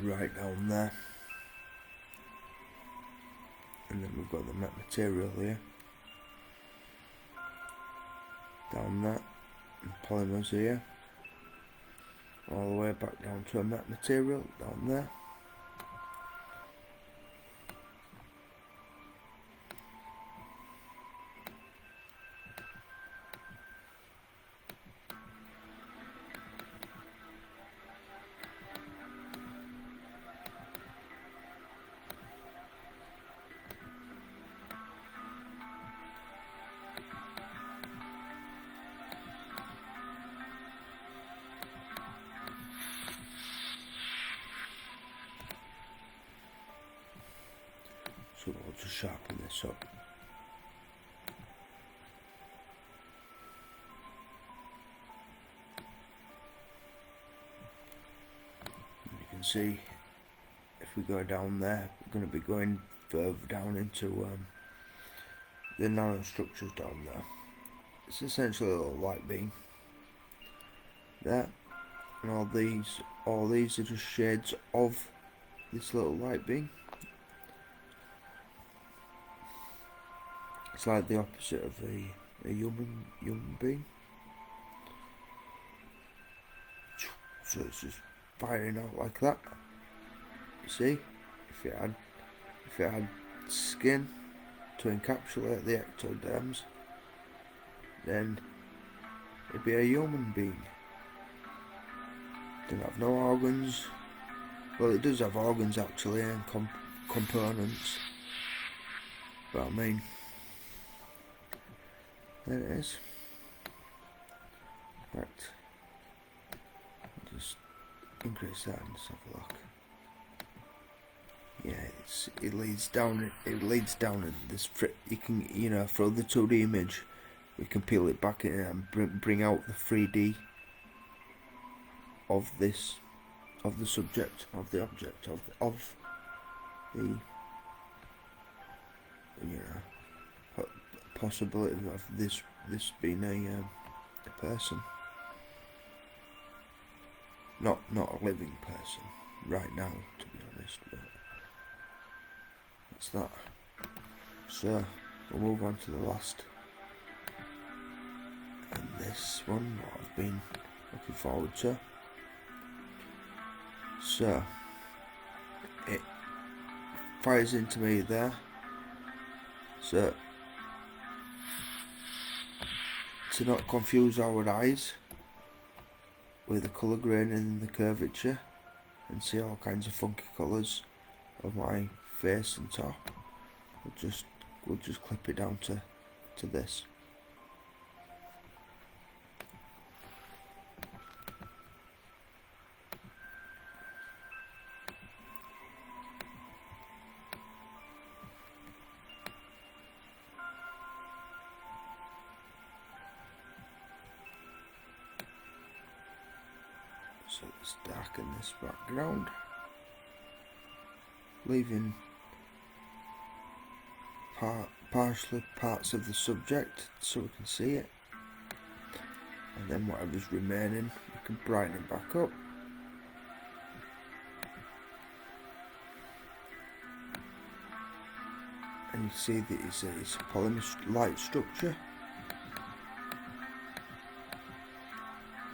Right down there. And then we've got the metamaterial here. Down there. And polymers here, all the way back down to a metamaterial down there. So we'll just sharpen this up. And you can see if we go down there, we're going to be going further down into the nanostructures down there. It's essentially a little light beam there, and all these are just shades of this little light beam. It's like the opposite of a human being. So it's just firing out like that. You see, if it had skin to encapsulate the ectoderms, then it'd be a human being. Didn't have no organs. Well, it does have organs actually and components. But I mean, there it is. Right. Just increase that and just have a look. yeah, it leads down. It leads down in this. You can, through the 2D image, we can peel it back in and bring out the 3D of this, of the subject, of the object, of the possibility of this being a person, not a living person right now, to be honest. But that's that. So we'll move on to the last, and this one what I've been looking forward to. So it fires into me there. So to not confuse our eyes with the colour grading and the curvature and see all kinds of funky colours of my face and top, we'll just clip it down to this. So let's darken this background, leaving partially parts of the subject so we can see it, and then whatever's remaining we can brighten it back up. And you see that it's a polymer light structure,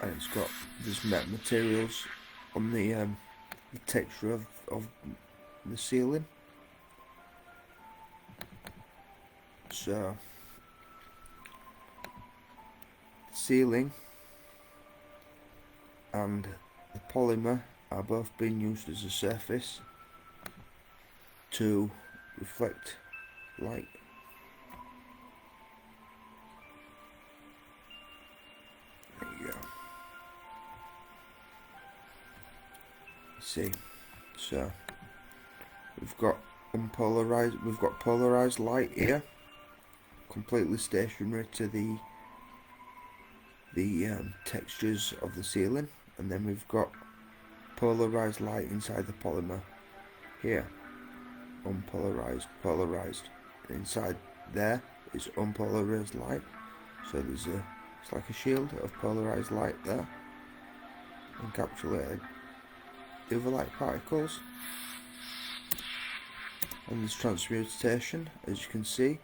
and it's got this metamaterials on the texture of the ceiling. So the ceiling and the polymer are both being used as a surface to reflect light. There you go. See, so we've got polarized light here, completely stationary to the textures of the ceiling, and then we've got polarized light inside the polymer here, unpolarized, polarized. Inside there is unpolarized light, so it's like a shield of polarized light there, encapsulated the other light particles. And there's transmutation, as you can see,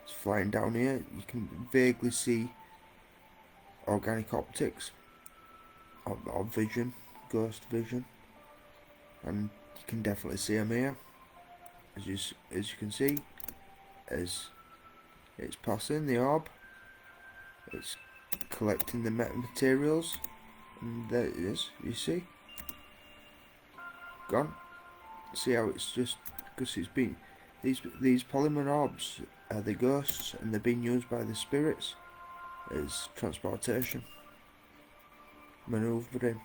it's flying down here. You can vaguely see organic optics or vision, ghost vision, and you can definitely see them here, as you can see, as it's passing the orb, it's collecting the metamaterials, and there it is. You see, gone. See how it's just, because it's been, these polymer orbs are the ghosts, and they're being used by the spirits as transportation, manoeuvring,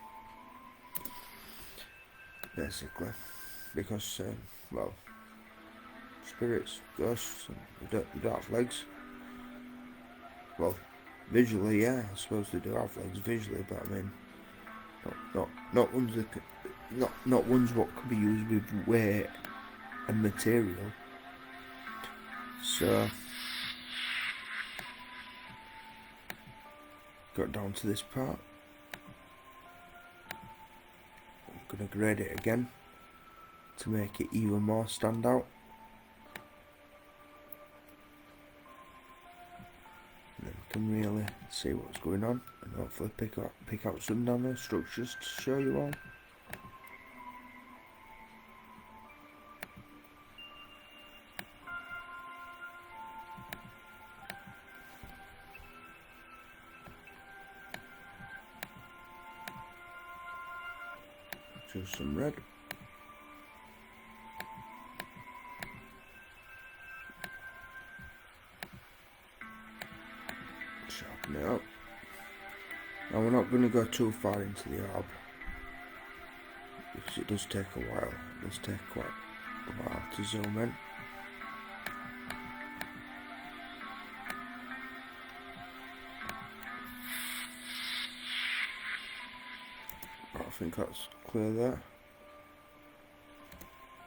basically, because well, spirits, ghosts, they don't have legs. Well, visually, yeah, I suppose they do have legs visually, but I mean, not ones that not ones what could be used with weight and material. So got down to this part. I'm gonna grade it again to make it even more stand out. And then we can really see what's going on, and hopefully pick out some nanostructures to show you all. Choose some red. Sharpen it up. Now we're not going to go too far into the orb, because it does take a while. It does take quite I'll have to zoom in. I think that's clear there.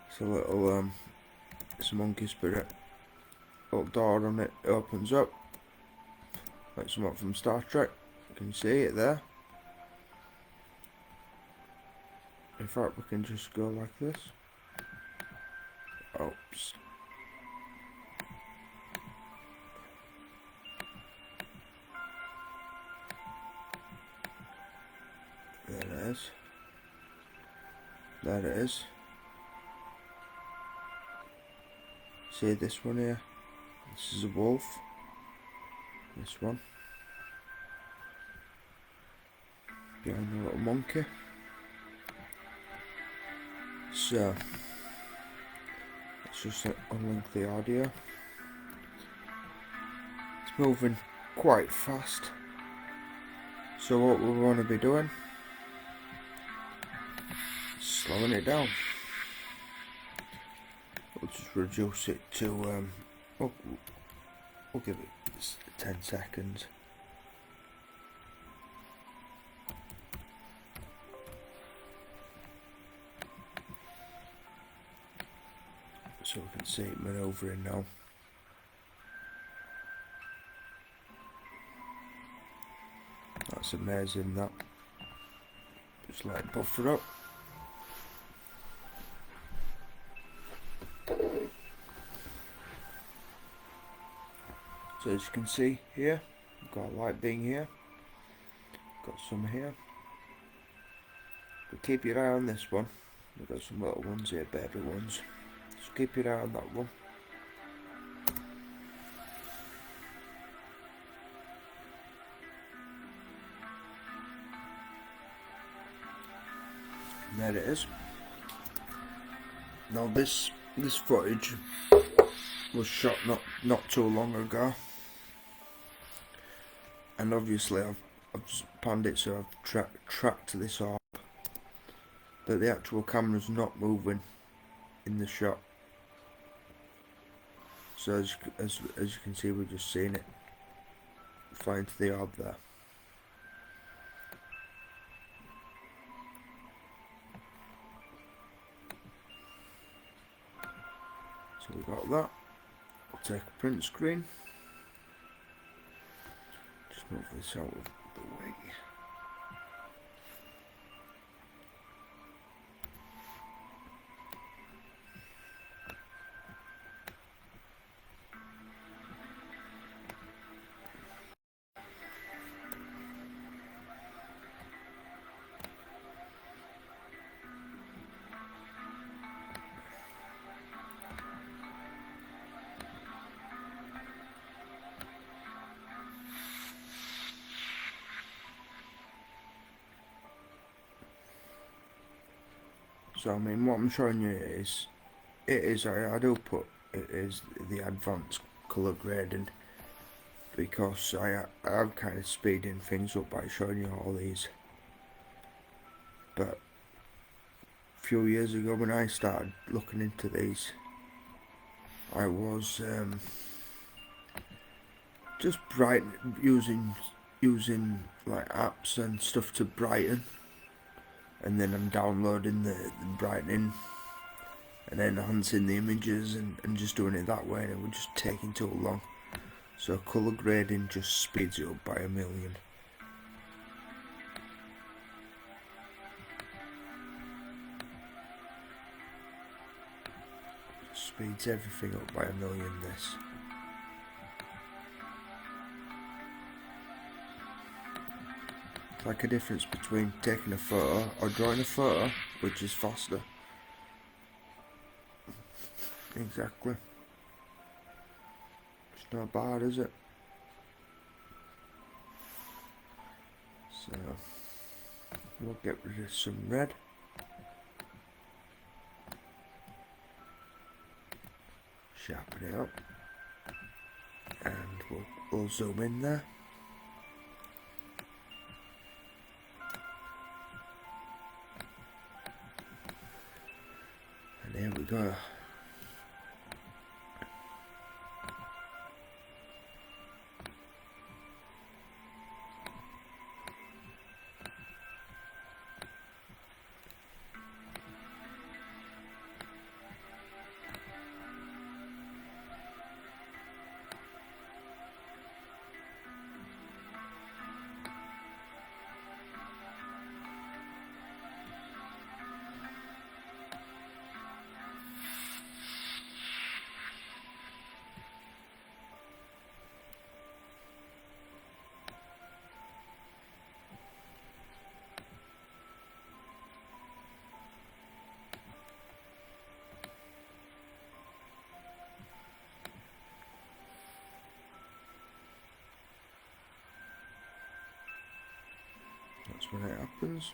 It's a little it's a monkey spirit. Little door on it opens up, like something from Star Trek. You can see it there. In fact, we can just go like this. Oops. There it is. There it is. See this one here? This is a wolf. This one. Behind the little monkey. So, it's just unlink the audio. It's moving quite fast. So what we want to be doing, slowing it down. We'll just reduce it to, we'll give it 10 seconds. So we can see it manoeuvring now. That's amazing, that. Just let it buffer up. So as you can see here, we've got a light being here, got some here. But keep your eye on this one. We've got some little ones here, baby ones. So keep your eye on that one. And there it is. Now this footage was shot not too long ago, and obviously I've just panned it so I've tracked this orb, but the actual camera's not moving in the shot. So as you can see, we're just seeing it fly into the orb there. So we've got that. We'll take a print screen. Just move this out of the way. So I mean, what I'm showing you is, I do put it is the advanced colour grading, because I'm kind of speeding things up by showing you all these. But a few years ago when I started looking into these, I was just using like apps and stuff to brighten. And then I'm downloading the brightening and enhancing the images and just doing it that way, and it was just taking too long. So colour grading just speeds it up by a million. Speeds everything up by a million, this. Like a difference between taking a photo or drawing a photo, which is faster. Exactly. It's not bad, is it? So we'll get rid of some red. Sharpen it up. And we'll zoom in there. There we go. That's when it happens.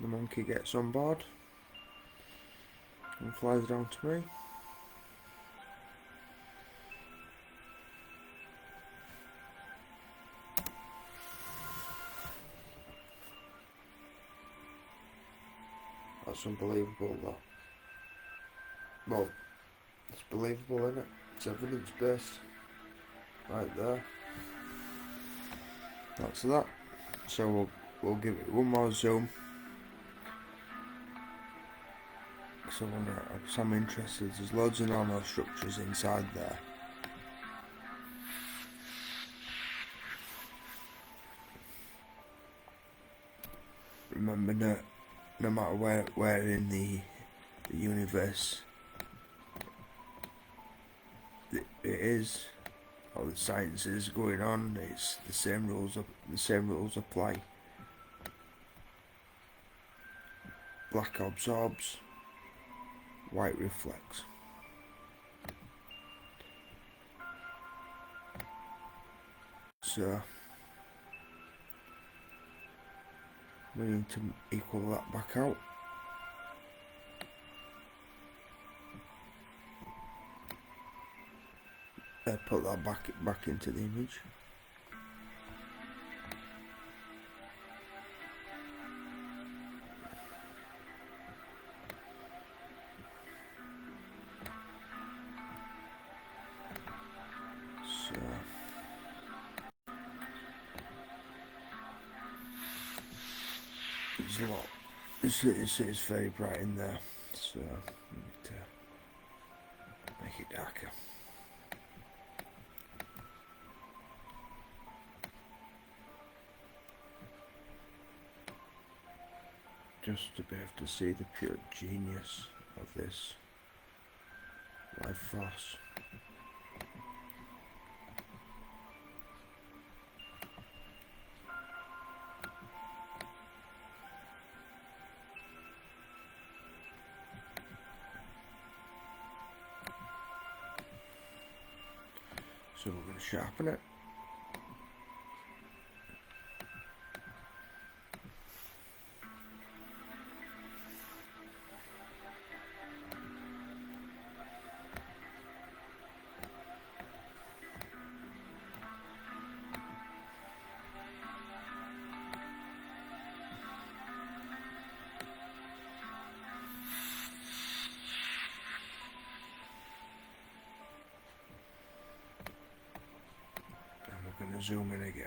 The monkey gets on board and flies down to me. That's unbelievable, that. Well, it's believable, isn't it? It's evidence-based. Right there. That's that. So we'll give it one more zoom. So I'm interested. There's loads of nanostructures inside there. Remember, no matter where in the universe it is, or the science is going on, it's the same rules apply. Black absorbs, white reflects. So we need to equal that back out. Put that back into the image. So there's a lot. It's very bright in there, so I need to make it darker. Just to be able to see the pure genius of this life force. So we're going to sharpen it. Going to zoom in again.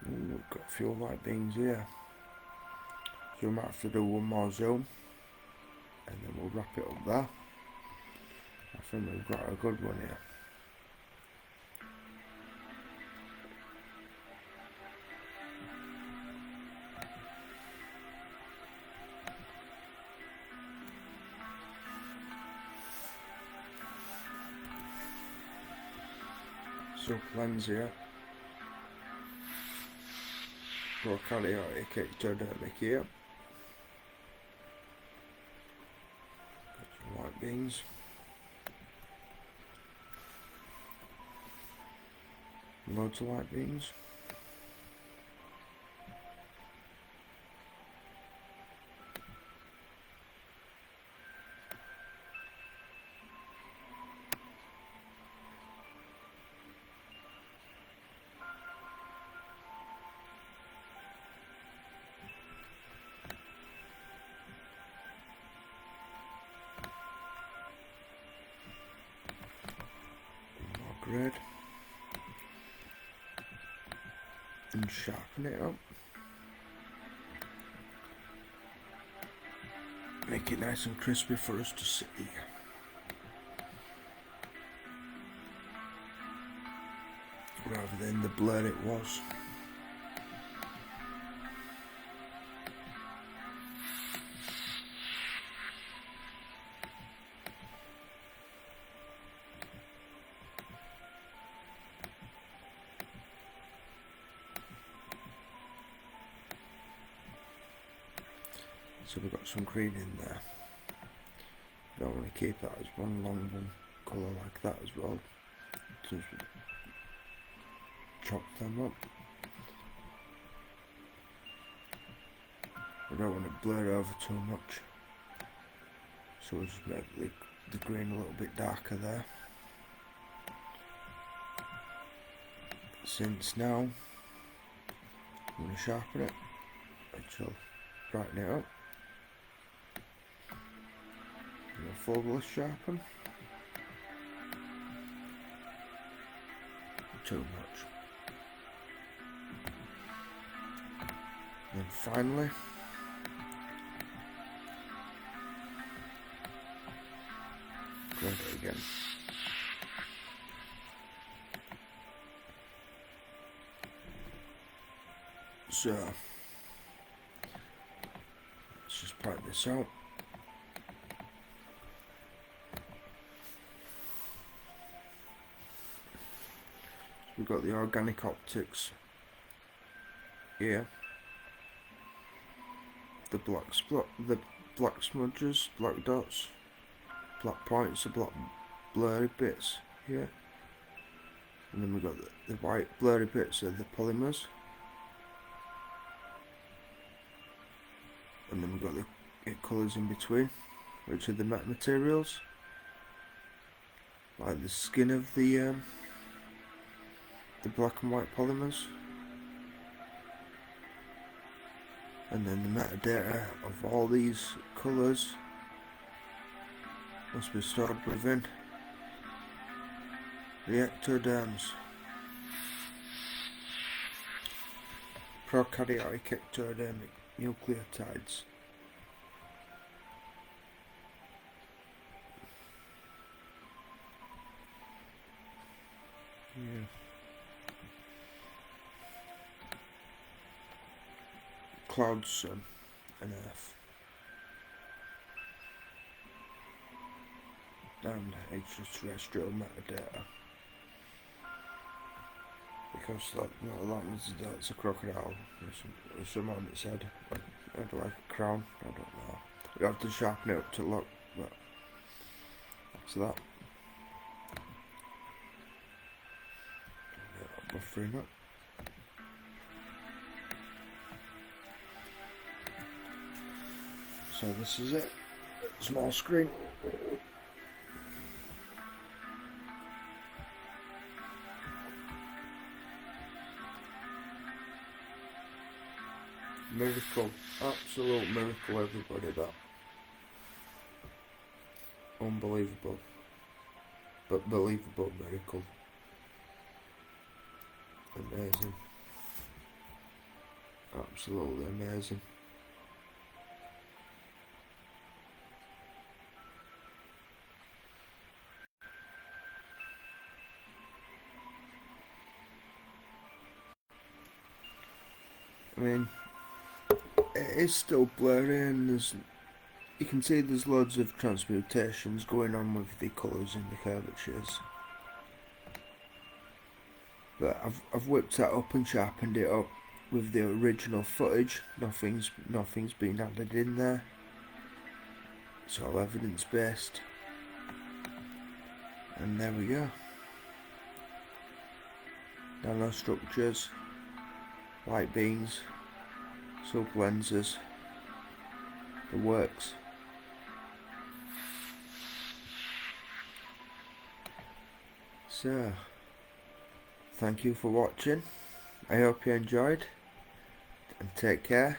We've got a few light beings here. So we might have to do one more zoom and then we'll wrap it up there. I think we've got a good one here. So lens here. Organic-optics-superlens-portal-vortex here. Light beings. Loads of light beings. Red and sharpen it up, make it nice and crispy for us to see, rather than the blur it was. So we've got some green in there. Don't want to keep that as one long one colour like that as well. Just chop them up. I don't want to blur over too much, so we'll just make the green a little bit darker there. Since now I'm going to sharpen it, which will brighten it up. A full sharpen. Too much. And finally, grab it again. So let's just point this out. We've got the organic optics here, the black smudges, black dots, black points, the black blurry bits here, and then we've got the white blurry bits of the polymers, and then we've got the colours in between, which are the metamaterials, like the skin of the black and white polymers, and then the metadata of all these colours must be stored within the ectoderms, prokaryotic ectodermic nucleotides. Yeah. Cloud, sun, and earth, and extraterrestrial metadata, because that's a crocodile. There's some on its head, like a crown. I don't know. You have to sharpen it up to look, but that's that. Buffering up. So this is it, small screen. Miracle, absolute miracle, everybody, that. Unbelievable, but believable miracle. Amazing. Absolutely amazing. I mean, it is still blurry, and you can see there's loads of transmutations going on with the colours and the curvatures. But I've whipped that up and sharpened it up with the original footage. Nothing's been added in there. It's all evidence based. And there we go. Nanostructures, lightbeings, superlenses, the works. So, thank you for watching. I hope you enjoyed, and take care.